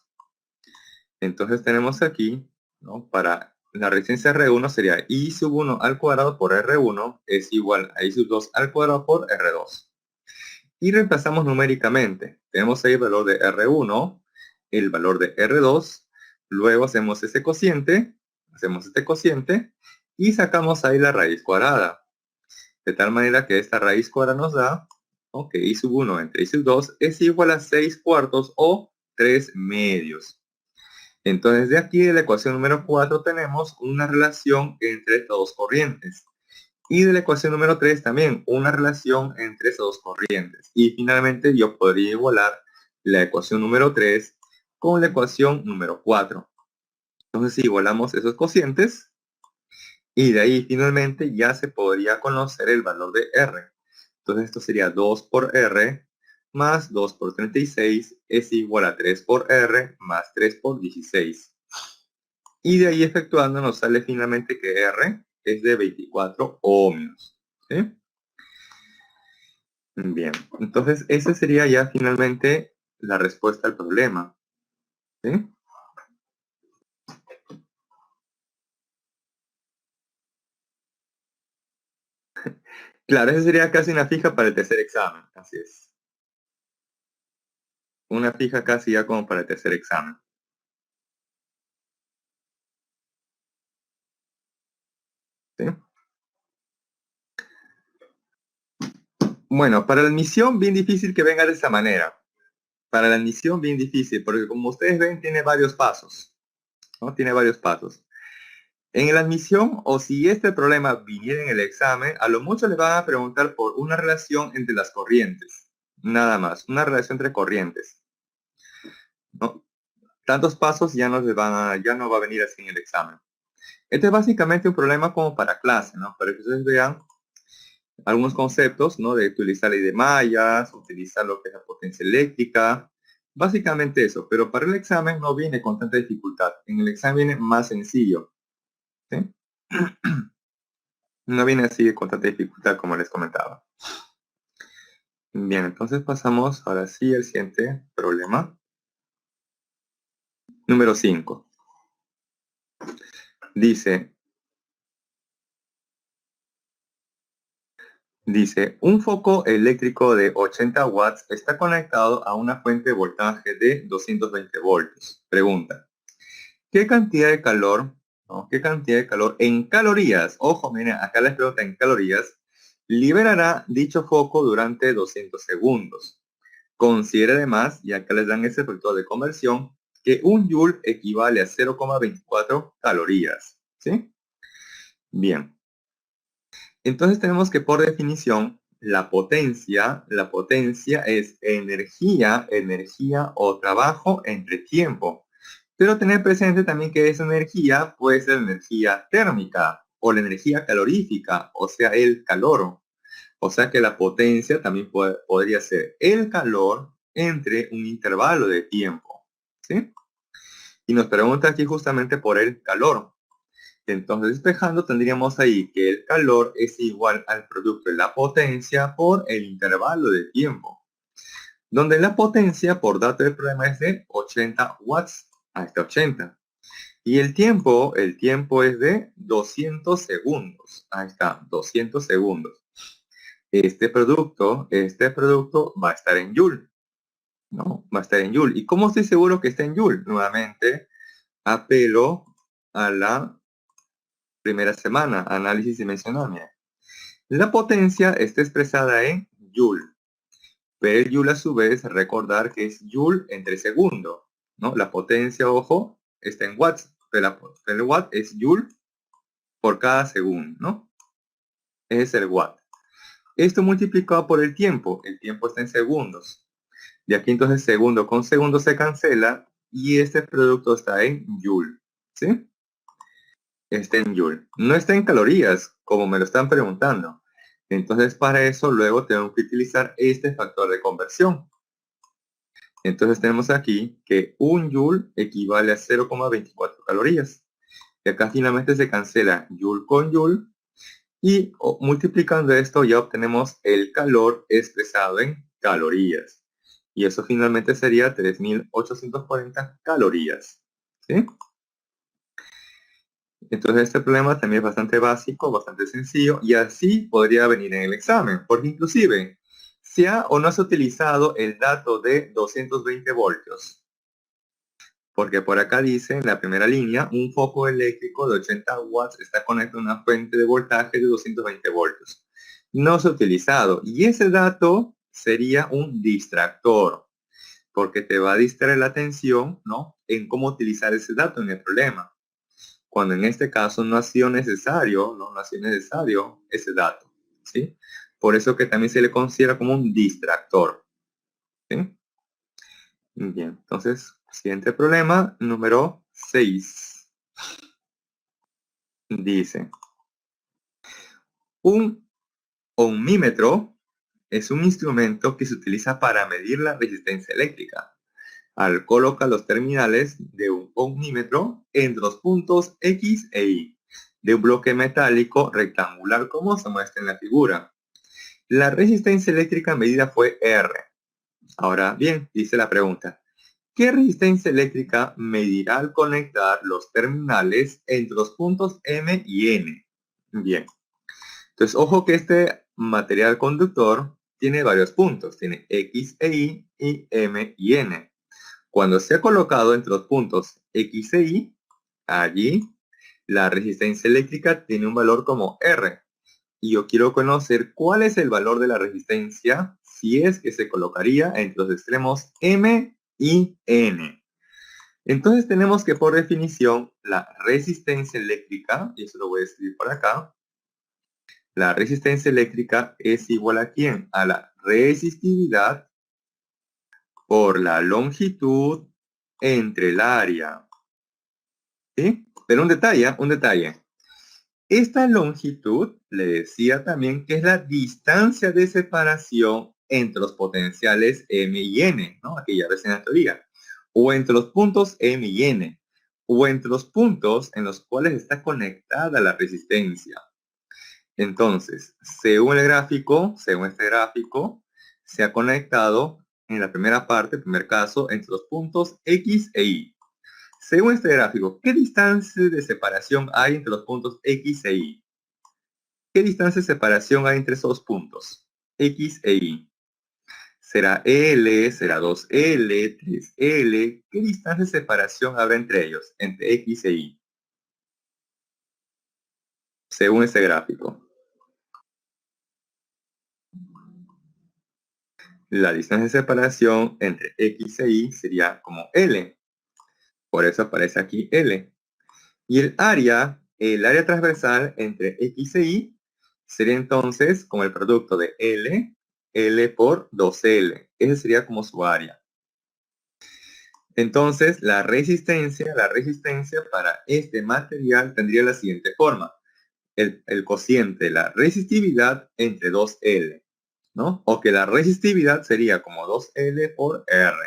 Entonces tenemos aquí, ¿no? Para la resistencia R1 sería I sub 1 al cuadrado por R1 es igual a I sub 2 al cuadrado por R2. Y reemplazamos numéricamente. Tenemos ahí el valor de R1, el valor de R2, luego hacemos este cociente y sacamos ahí la raíz cuadrada. De tal manera que esta raíz cuadrada nos da, ¿no?, que I sub 1 entre I sub 2 es igual a 6 cuartos o 3 medios. Entonces de aquí de la ecuación número 4 tenemos una relación entre estas dos corrientes. Y de la ecuación número 3 también una relación entre esas dos corrientes. Y finalmente yo podría igualar la ecuación número 3 con la ecuación número 4. Entonces si igualamos esos cocientes, y de ahí finalmente ya se podría conocer el valor de R. Entonces esto sería 2 por R más 2 por 36 es igual a 3 por R más 3 por 16. Y de ahí efectuando nos sale finalmente que R es de 24 ohmios. ¿Sí? Bien, entonces esa sería ya finalmente la respuesta al problema. ¿Sí? Claro, esa sería casi una fija para el tercer examen. Así es. Una fija casi ya como para el tercer examen. ¿Sí? Bueno, para la admisión bien difícil que venga de esa manera. Para la admisión bien difícil, porque como ustedes ven tiene varios pasos. ¿No? Tiene varios pasos. En la admisión, o si este problema viniera en el examen, a lo mucho les van a preguntar por una relación entre las corrientes. Nada más, una relación entre corrientes. ¿No? Tantos pasos ya no, ya no va a venir así en el examen. Este es básicamente un problema como para clase, ¿no? Para que ustedes vean algunos conceptos, ¿no? De utilizar la ley de mallas, utilizar lo que es la potencia eléctrica, básicamente eso. Pero para el examen no viene con tanta dificultad. En el examen viene más sencillo, ¿sí? No viene así con tanta dificultad como les comentaba. Bien, entonces pasamos ahora sí al siguiente problema. Número 5. Dice, un foco eléctrico de 80 watts está conectado a una fuente de voltaje de 220 voltios. Pregunta, ¿qué cantidad de calor, ¿no? ¿Qué cantidad de calor en calorías? Ojo, miren, acá les pregunta en calorías. Liberará dicho foco durante 200 segundos. Considere además, y acá les dan ese factor de conversión, que un joule equivale a 0,24 calorías. ¿Sí? Bien. Entonces tenemos que por definición la potencia es energía o trabajo entre tiempo. Pero tener presente también que esa energía puede ser energía térmica o la energía calorífica, o sea, el calor. O sea que la potencia también podría ser el calor entre un intervalo de tiempo. ¿Sí? Y nos pregunta aquí justamente por el calor. Entonces, despejando, tendríamos ahí que el calor es igual al producto de la potencia por el intervalo de tiempo. Donde la potencia, por dato del problema, es de 80 watts. Ahí está 80. Y el tiempo es de 200 segundos. Ahí está, 200 segundos. Este producto va a estar en Joule. ¿No? Va a estar en Joule. ¿Y cómo estoy seguro que está en Joule? Nuevamente, apelo a la primera semana, análisis dimensional. La potencia está expresada en Joule. Pero el Joule a su vez, recordar que es Joule entre segundo, ¿no? La potencia, ojo, está en watts, pero el watt es Joule por cada segundo, ¿no? Es el watt. Esto multiplicado por el tiempo está en segundos. De aquí entonces segundo con segundo se cancela y este producto está en Joule, ¿sí? Está en Joule. No está en calorías, como me lo están preguntando. Entonces para eso luego tengo que utilizar este factor de conversión. Entonces tenemos aquí que un Joule equivale a 0,24 calorías. Y acá finalmente se cancela Joule con Joule. Y multiplicando esto ya obtenemos el calor expresado en calorías. Y eso finalmente sería 3.840 calorías. ¿sí? Entonces este problema también es bastante básico, bastante sencillo, y así podría venir en el examen, porque inclusive se ha o no se ha utilizado el dato de 220 voltios, porque por acá dice en la primera línea, un foco eléctrico de 80 watts está conectado a una fuente de voltaje de 220 voltios. No se ha utilizado, y ese dato sería un distractor, porque te va a distraer la atención, ¿no?, en cómo utilizar ese dato en el problema, cuando en este caso no ha sido necesario, no ha sido necesario ese dato, ¿sí? Por eso que también se le considera como un distractor, ¿sí? Bien, entonces, siguiente problema, número 6. Dice, un ohmímetro es un instrumento que se utiliza para medir la resistencia eléctrica. Al colocar los terminales de un ohmímetro entre los puntos X e Y de un bloque metálico rectangular como se muestra en la figura. La resistencia eléctrica medida fue R. Ahora bien, dice la pregunta, ¿qué resistencia eléctrica medirá al conectar los terminales entre los puntos M y N? Bien, entonces ojo que este material conductor tiene varios puntos, tiene X e y M y N. Cuando se ha colocado entre los puntos X e Y, allí la resistencia eléctrica tiene un valor como R. Y yo quiero conocer cuál es el valor de la resistencia si es que se colocaría entre los extremos M y N. Entonces tenemos que por definición la resistencia eléctrica, y eso lo voy a escribir por acá, la resistencia eléctrica es igual a ¿quién? A la resistividad por la longitud entre el área. ¿Sí? Pero un detalle. Esta longitud le decía también que es la distancia de separación entre los potenciales M y N, ¿no? Aquí ya ves en la teoría. O entre los puntos M y N. O entre los puntos en los cuales está conectada la resistencia. Entonces, según el gráfico, según este gráfico, se ha conectado en la primera parte, primer caso, entre los puntos X e Y. Según este gráfico, ¿qué distancia de separación hay entre los puntos X e Y? ¿Qué distancia de separación hay entre esos puntos? X e Y. ¿Será L? ¿Será 2L? ¿3L? ¿Qué distancia de separación habrá entre ellos? Entre X e Y. Según este gráfico. La distancia de separación entre X e Y sería como L. Por eso aparece aquí L. Y el área transversal entre X e Y sería entonces como el producto de L por 2L. Ese sería como su área. Entonces, la resistencia para este material tendría la siguiente forma. El cociente de la resistividad entre 2L, ¿no? O que la resistividad sería como 2L por R.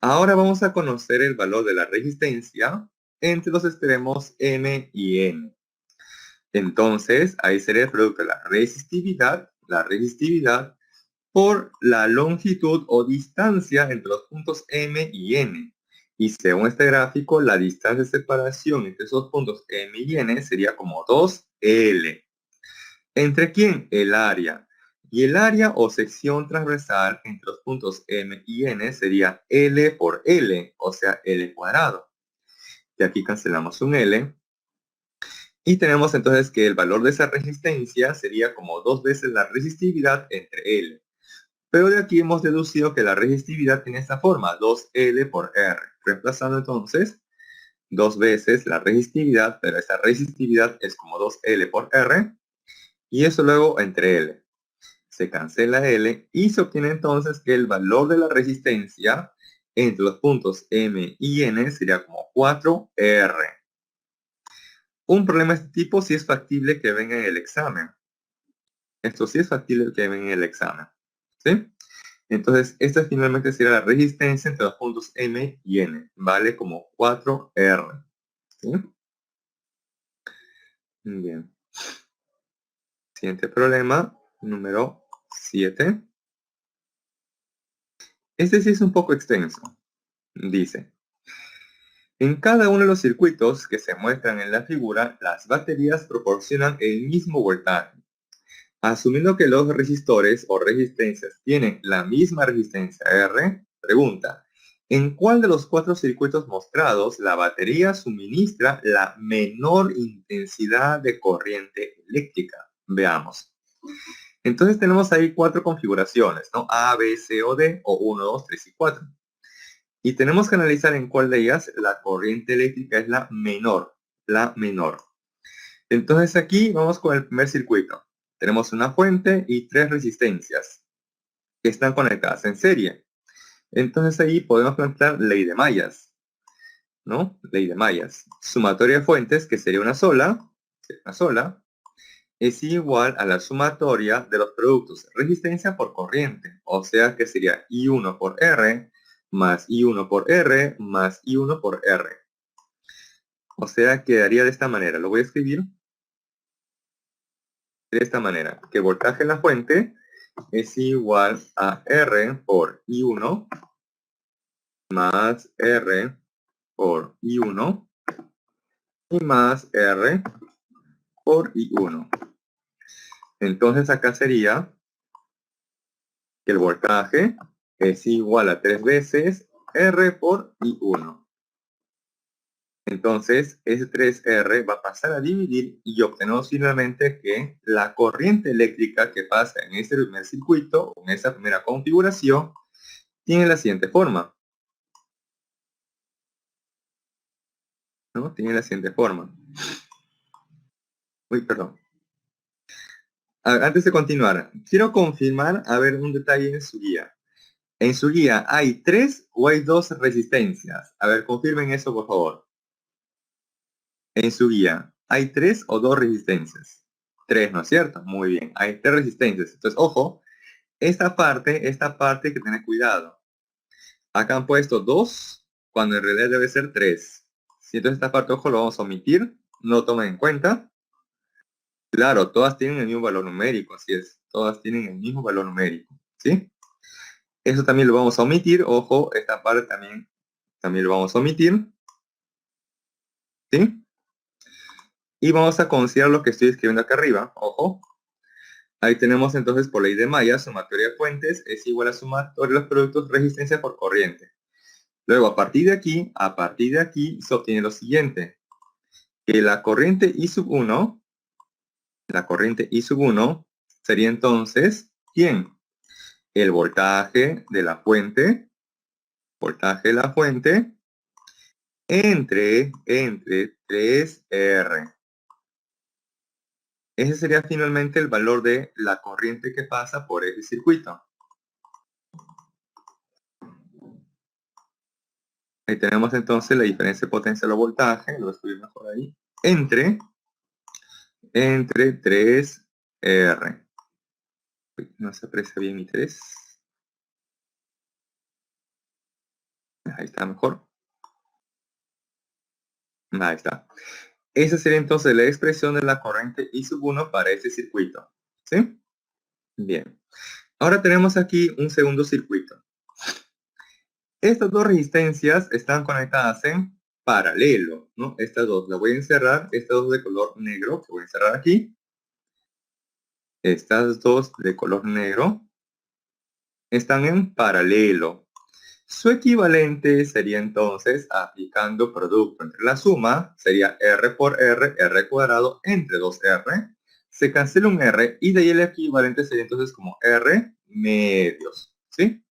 Ahora vamos a conocer el valor de la resistencia entre los extremos M y N. Entonces, ahí sería el producto de la resistividad por la longitud o distancia entre los puntos M y N. Y según este gráfico, la distancia de separación entre esos puntos M y N sería como 2L. ¿Entre quién? El área. Y el área o sección transversal entre los puntos M y N sería L por L, o sea, L cuadrado. Y aquí cancelamos un L. Y tenemos entonces que el valor de esa resistencia sería como 2 veces la resistividad entre L. Pero de aquí hemos deducido que la resistividad tiene esta forma, 2L por R. Reemplazando entonces 2 veces la resistividad, pero esa resistividad es como 2L por R. Y eso luego entre L. Se cancela L y se obtiene entonces que el valor de la resistencia entre los puntos M y N sería como 4R. Un problema de este tipo sí es factible que venga en el examen. Esto sí es factible que venga en el examen. ¿Sí? Entonces, esta finalmente sería la resistencia entre los puntos M y N. Vale como 4R. ¿Sí? Bien. Siguiente problema, número 7. Este sí es un poco extenso. Dice, En cada uno de los circuitos que se muestran en la figura, las baterías proporcionan el mismo voltaje. Asumiendo que los resistores o resistencias tienen la misma resistencia R, pregunta, ¿en cuál de los 4 circuitos mostrados la batería suministra la menor intensidad de corriente eléctrica? Veamos. Entonces tenemos ahí 4 configuraciones, ¿no? A, B, C o D, o 1, 2, 3 y 4. Y tenemos que analizar en cuál de ellas la corriente eléctrica es la menor, la menor. Entonces aquí vamos con el primer circuito. Tenemos una fuente y 3 resistencias que están conectadas en serie. Entonces ahí podemos plantear ley de mallas, ¿no? Ley de mallas. Sumatoria de fuentes, que sería una sola, es igual a la sumatoria de los productos resistencia por corriente. O sea que sería I1 por R más I1 por R más I1 por R. O sea, quedaría de esta manera. Lo voy a escribir de esta manera. Que voltaje en la fuente es igual a R por I1 más R por I1 y más R por I1. Entonces acá sería que el voltaje es igual a 3 veces R por I1. Entonces ese 3R va a pasar a dividir y obtenemos finalmente que la corriente eléctrica que pasa en este primer circuito, en esta primera configuración, tiene la siguiente forma. ¿No? Tiene la siguiente forma. Uy, perdón. Antes de continuar, quiero confirmar, a ver, un detalle en su guía. En su guía, ¿hay 3 o hay 2 resistencias? A ver, confirmen eso, por favor. En su guía, ¿hay 3 o 2 resistencias? 3, ¿no es cierto? Muy bien, hay 3 resistencias. Entonces, ojo, esta parte hay que tener cuidado. Acá han puesto 2, cuando en realidad debe ser 3. Si entonces esta parte, ojo, lo vamos a omitir, no lo tomen en cuenta. Claro, todas tienen el mismo valor numérico, así es. Todas tienen el mismo valor numérico, ¿sí? Eso también lo vamos a omitir. Ojo, esta parte también lo vamos a omitir, ¿sí? Y vamos a considerar lo que estoy escribiendo acá arriba. Ojo. Ahí tenemos entonces por ley de Maya, sumatoria de fuentes es igual a sumatoria de los productos resistencia por corriente. Luego, a partir de aquí, se obtiene lo siguiente. Que la corriente I sub 1, sería entonces, ¿quién? El voltaje de la fuente, entre 3R. Ese sería finalmente el valor de la corriente que pasa por ese circuito. Ahí tenemos entonces la diferencia de potencial o voltaje, lo voy a escribir mejor ahí, entre 3R. No se aprecia bien mi 3. Ahí está mejor. Ahí está. Esa sería entonces la expresión de la corriente I sub 1 para ese circuito. ¿Sí? Bien. Ahora tenemos aquí un segundo circuito. Estas dos resistencias están conectadas en paralelo, ¿no? Estas dos las voy a encerrar, estas dos de color negro, que voy a encerrar aquí. Estas dos de color negro están en paralelo. Su equivalente sería entonces, aplicando producto entre la suma, sería R por R, R cuadrado entre 2R. Se cancela un R y de ahí el equivalente sería entonces como R medios, ¿sí?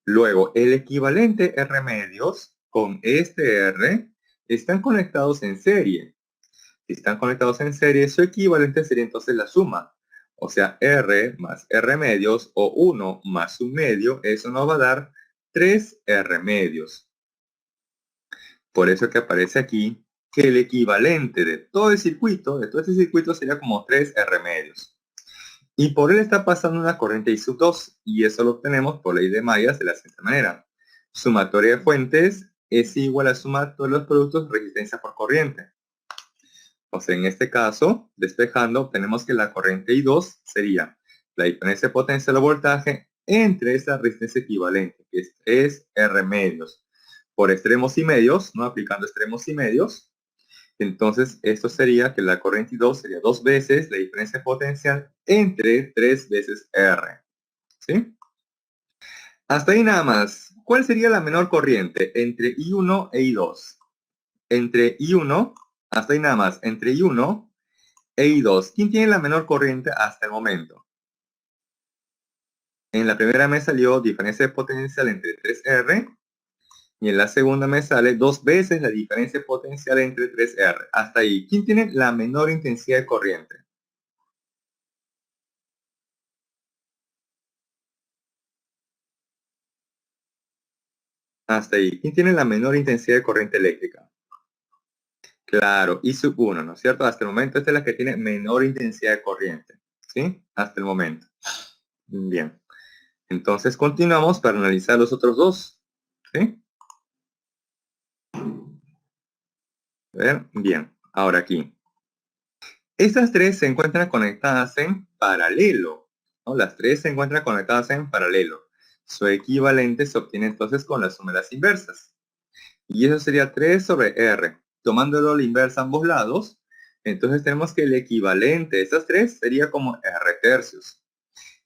Luego, el equivalente R medios con este R están conectados en serie. Si están conectados en serie, su equivalente sería entonces la suma. O sea, R más R medios o 1 más un medio, eso nos va a dar 3 R medios. Por eso que aparece aquí que el equivalente de todo el circuito, de todo este circuito sería como 3 R medios. Y por él está pasando una corriente I sub 2 y eso lo obtenemos por ley de mallas de la siguiente manera. Sumatoria de fuentes es igual a suma todos los productos de resistencia por corriente. O sea, en este caso, despejando, obtenemos que la corriente I2 sería la diferencia de potencia de voltaje entre esa resistencia equivalente, que es 3 R medios, por extremos y medios, ¿no? Aplicando extremos y medios. Entonces, esto sería que la corriente I2 sería 2 veces la diferencia potencial entre 3 veces R. ¿Sí? Hasta ahí nada más. ¿Cuál sería la menor corriente entre I1 e I2? Entre I1, hasta ahí nada más, entre I1 e I2. ¿Quién tiene la menor corriente hasta el momento? En la primera me salió diferencia de potencial entre 3R y en la segunda me sale 2 veces la diferencia potencial entre 3R. Hasta ahí. ¿Quién tiene la menor intensidad de corriente? Hasta ahí. ¿Quién tiene la menor intensidad de corriente eléctrica? Claro, I sub 1, ¿no es cierto? Hasta el momento esta es la que tiene menor intensidad de corriente. ¿Sí? Hasta el momento. Bien. Entonces continuamos para analizar los otros dos. ¿Sí? A ver, bien. Ahora aquí. Estas tres se encuentran conectadas en paralelo, ¿no? Las tres se encuentran conectadas en paralelo. Su equivalente se obtiene entonces con la suma de las inversas. Y eso sería 3 sobre R. Tomándolo la inversa a ambos lados, entonces tenemos que el equivalente de estas tres sería como R tercios.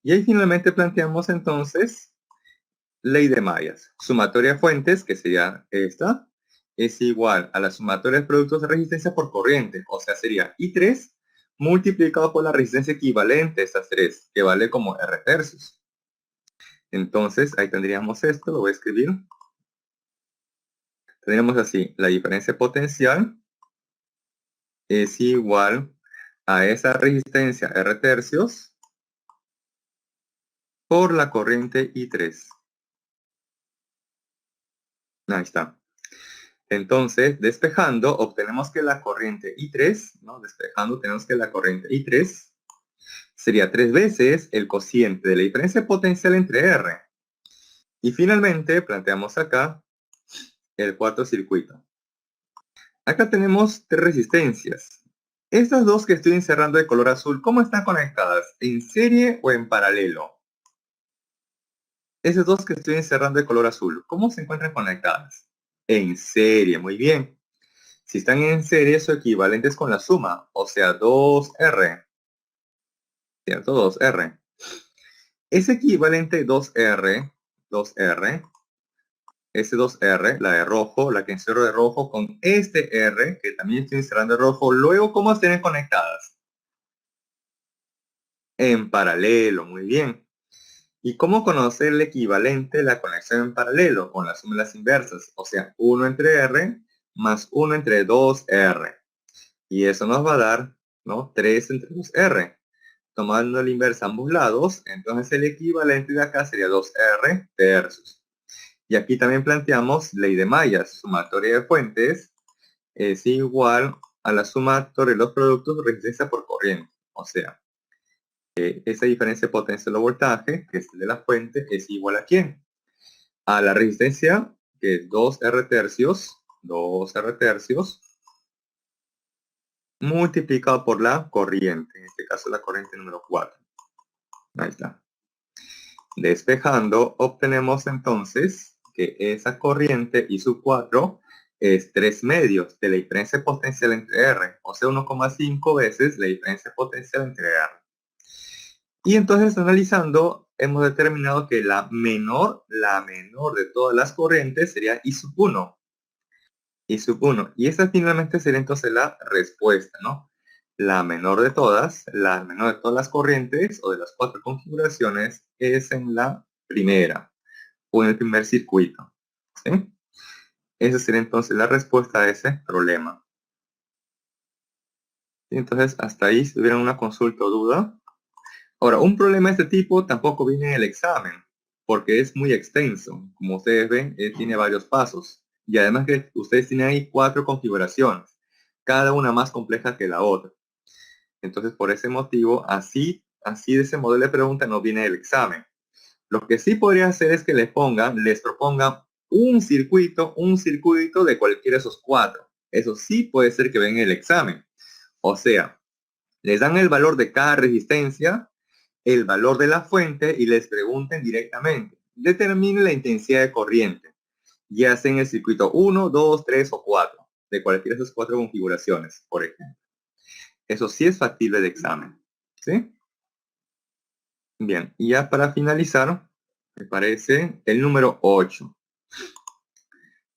Y ahí finalmente planteamos entonces ley de Mayas. Sumatoria de fuentes, que sería esta, es igual a la sumatoria de productos de resistencia por corriente. O sea, sería I3 multiplicado por la resistencia equivalente a estas tres, que vale como R tercios. Entonces, ahí tendríamos esto, lo voy a escribir. Tendríamos así, la diferencia potencial es igual a esa resistencia R tercios por la corriente I3. Ahí está. Entonces, despejando, obtenemos que la corriente I3, ¿no? Despejando, tenemos que la corriente I3 sería 3 veces el cociente de la diferencia potencial entre R. Y finalmente, planteamos acá el cuarto circuito. Acá tenemos tres resistencias. Estas dos que estoy encerrando de color azul, ¿cómo están conectadas? ¿En serie o en paralelo? Esas dos que estoy encerrando de color azul, ¿cómo se encuentran conectadas? En serie, muy bien. Si están en serie, su equivalente es con la suma, o sea, 2R. ¿Cierto? 2R. Ese equivalente 2R, ese 2R, la de rojo, la que encierro de rojo, con este R, que también estoy encerrando de rojo, luego, ¿cómo están conectadas? En paralelo, muy bien. ¿Y cómo conocer el equivalente de la conexión en paralelo? Con la suma de las inversas, o sea, 1 entre R más 1 entre 2R. Y eso nos va a dar, ¿no? 3 entre 2R. Tomando la inversa a ambos lados, entonces el equivalente de acá sería 2R tercios. Y aquí también planteamos ley de Mayas, sumatoria de fuentes es igual a la sumatoria de los productos de resistencia por corriente. O sea, esa diferencia de potencial o voltaje, que es el de la fuente, es igual a ¿quién? A la resistencia, que es 2R tercios, multiplicado por la corriente, en este caso la corriente número 4. Ahí está. Despejando, obtenemos entonces que esa corriente I sub 4 es 3 medios de la diferencia potencial entre R, o sea, 1,5 veces la diferencia potencial entre R. Y entonces analizando, hemos determinado que la menor de todas las corrientes sería I sub 1. I sub 1. Y esta finalmente sería entonces la respuesta, ¿no? La menor de todas las corrientes o de las cuatro configuraciones es en la primera o en el primer circuito. ¿Sí? Esa sería entonces la respuesta a ese problema. ¿Sí? Entonces, hasta ahí, si tuvieran una consulta o duda. Ahora, un problema de este tipo tampoco viene en el examen, porque es muy extenso. Como ustedes ven, tiene varios pasos. Y además que ustedes tienen ahí 4 configuraciones, cada una más compleja que la otra. Entonces, por ese motivo, así de ese modelo de pregunta no viene el examen. Lo que sí podría hacer es que les propongan un circuito de cualquiera de esos 4. Eso sí puede ser que venga el examen. O sea, les dan el valor de cada resistencia, el valor de la fuente y les pregunten directamente. Determine la intensidad de corriente. ya sea en el circuito 1, 2, 3 o 4, de cualquiera de esas 4 configuraciones, por ejemplo. Eso sí es factible de examen, ¿sí? Bien, y ya para finalizar, me parece el número 8.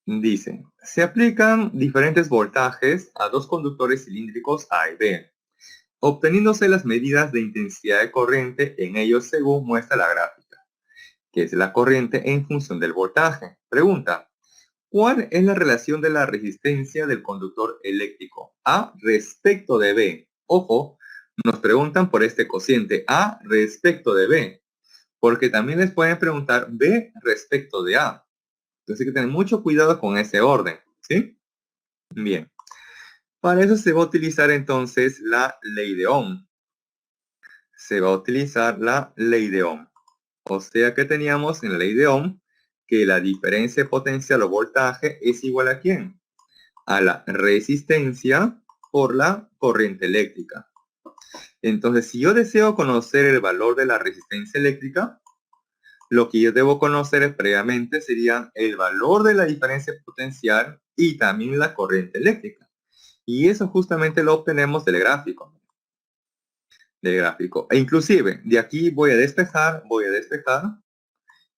Dice, se aplican diferentes voltajes a dos conductores cilíndricos A y B, obteniéndose las medidas de intensidad de corriente en ellos según muestra la gráfica, que es la corriente en función del voltaje. Pregunta, ¿cuál es la relación de la resistencia del conductor eléctrico A respecto de B? Ojo, nos preguntan por este cociente A respecto de B, porque también les pueden preguntar B respecto de A. Entonces hay que tener mucho cuidado con ese orden, ¿sí? Bien. Para eso se va a utilizar entonces la ley de Ohm. Se va a utilizar la ley de Ohm. O sea que teníamos en la ley de Ohm que la diferencia de potencial o voltaje es igual a ¿quién? A la resistencia por la corriente eléctrica. Entonces, si yo deseo conocer el valor de la resistencia eléctrica, lo que yo debo conocer previamente sería el valor de la diferencia potencial y también la corriente eléctrica. Y eso justamente lo obtenemos del gráfico. E inclusive, de aquí voy a despejar,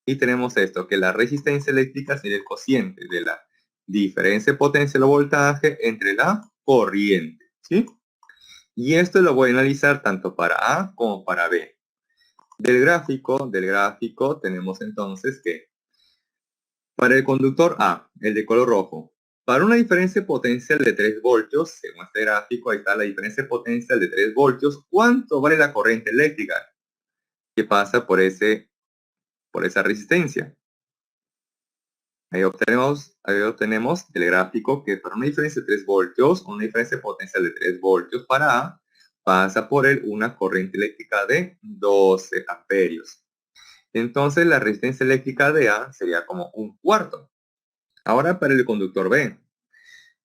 y tenemos esto, que la resistencia eléctrica sería el cociente de la diferencia potencial o voltaje entre la corriente, ¿sí? Y esto lo voy a analizar tanto para A como para B. Del gráfico tenemos entonces que para el conductor A, el de color rojo, para una diferencia potencial de 3 voltios, según este gráfico, ahí está la diferencia potencial de 3 voltios, ¿cuánto vale la corriente eléctrica que pasa por esa resistencia? Ahí obtenemos el gráfico que para una diferencia de 3 voltios, una diferencia potencial de 3 voltios para A, pasa por él una corriente eléctrica de 12 amperios. Entonces la resistencia eléctrica de A sería como un cuarto. Ahora para el conductor B.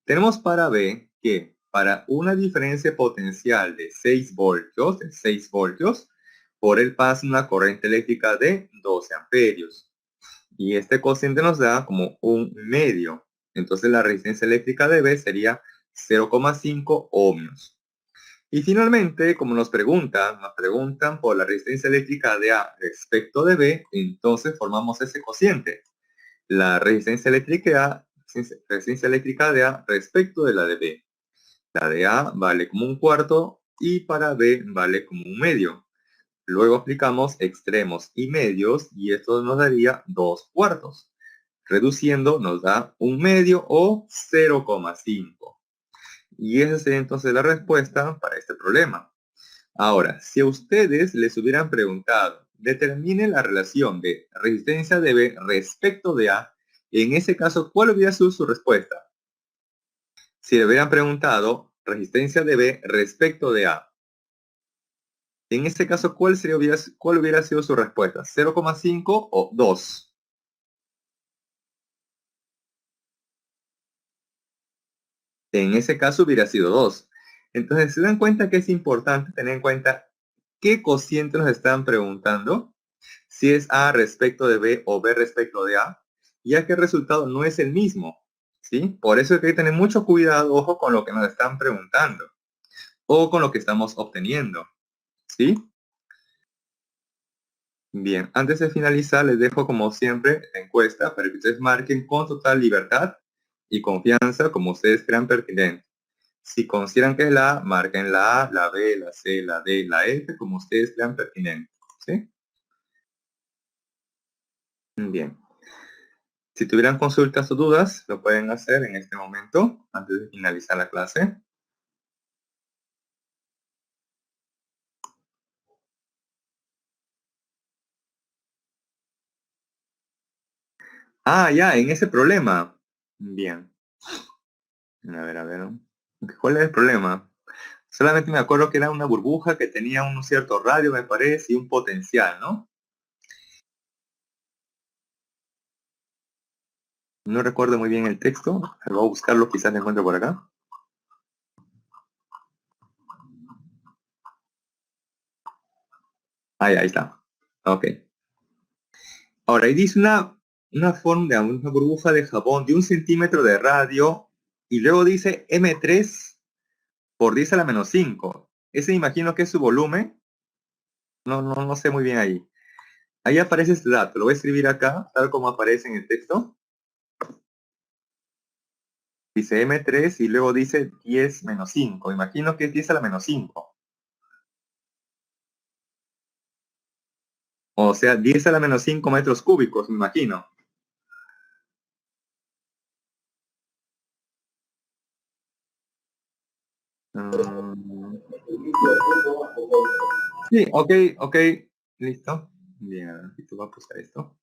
Tenemos para B que para una diferencia potencial de 6 voltios, por él pasa una corriente eléctrica de 12 amperios. Y este cociente nos da como un medio. Entonces la resistencia eléctrica de B sería 0,5 ohmios. Y finalmente, como nos preguntan por la resistencia eléctrica de A respecto de B, entonces formamos ese cociente. La resistencia eléctrica de A respecto de la de B. La de A vale como un cuarto y para B vale como un medio. Luego aplicamos extremos y medios y esto nos daría 2 cuartos. Reduciendo nos da un medio o 0,5. Y esa sería entonces la respuesta para este problema. Ahora, si a ustedes les hubieran preguntado, determine la relación de resistencia de B respecto de A, en ese caso, ¿cuál hubiera sido su respuesta? Si le hubieran preguntado resistencia de B respecto de A, en este caso, ¿cuál hubiera sido su respuesta? ¿0,5 o 2? En ese caso hubiera sido 2. Entonces, ¿se dan cuenta que es importante tener en cuenta qué cociente nos están preguntando? Si es A respecto de B o B respecto de A, ya que el resultado no es el mismo, ¿sí? Por eso hay que tener mucho cuidado, ojo, con lo que nos están preguntando o con lo que estamos obteniendo, ¿sí? Bien, antes de finalizar, les dejo como siempre la encuesta para que ustedes marquen con total libertad y confianza como ustedes crean pertinente. Si consideran que es la A, marquen la A, la B, la C, la D, la F, como ustedes crean pertinente, ¿sí? Bien. Si tuvieran consultas o dudas, lo pueden hacer en este momento, antes de finalizar la clase. Ah, ya, en ese problema. Bien. A ver, a ver. ¿Cuál es el problema? Solamente me acuerdo que era una burbuja que tenía un cierto radio, me parece, y un potencial, ¿no? No recuerdo muy bien el texto. Voy a buscarlo, quizás lo encuentro por acá. Ah, ya, ahí está. Ok. Ahora, ahí dice una forma de una burbuja de jabón de 1 centímetro de radio y luego dice M3 por 10 a la menos 5. Ese imagino que es su volumen. No sé muy bien ahí. Ahí aparece este dato. Lo voy a escribir acá, tal como aparece en el texto. Dice M3 y luego dice 10 menos 5. Imagino que es 10 a la menos 5. O sea, 10 a la menos 5 metros cúbicos, me imagino. Mm, sí, ok, ok. Listo. Bien, aquí tú vas a pasar esto.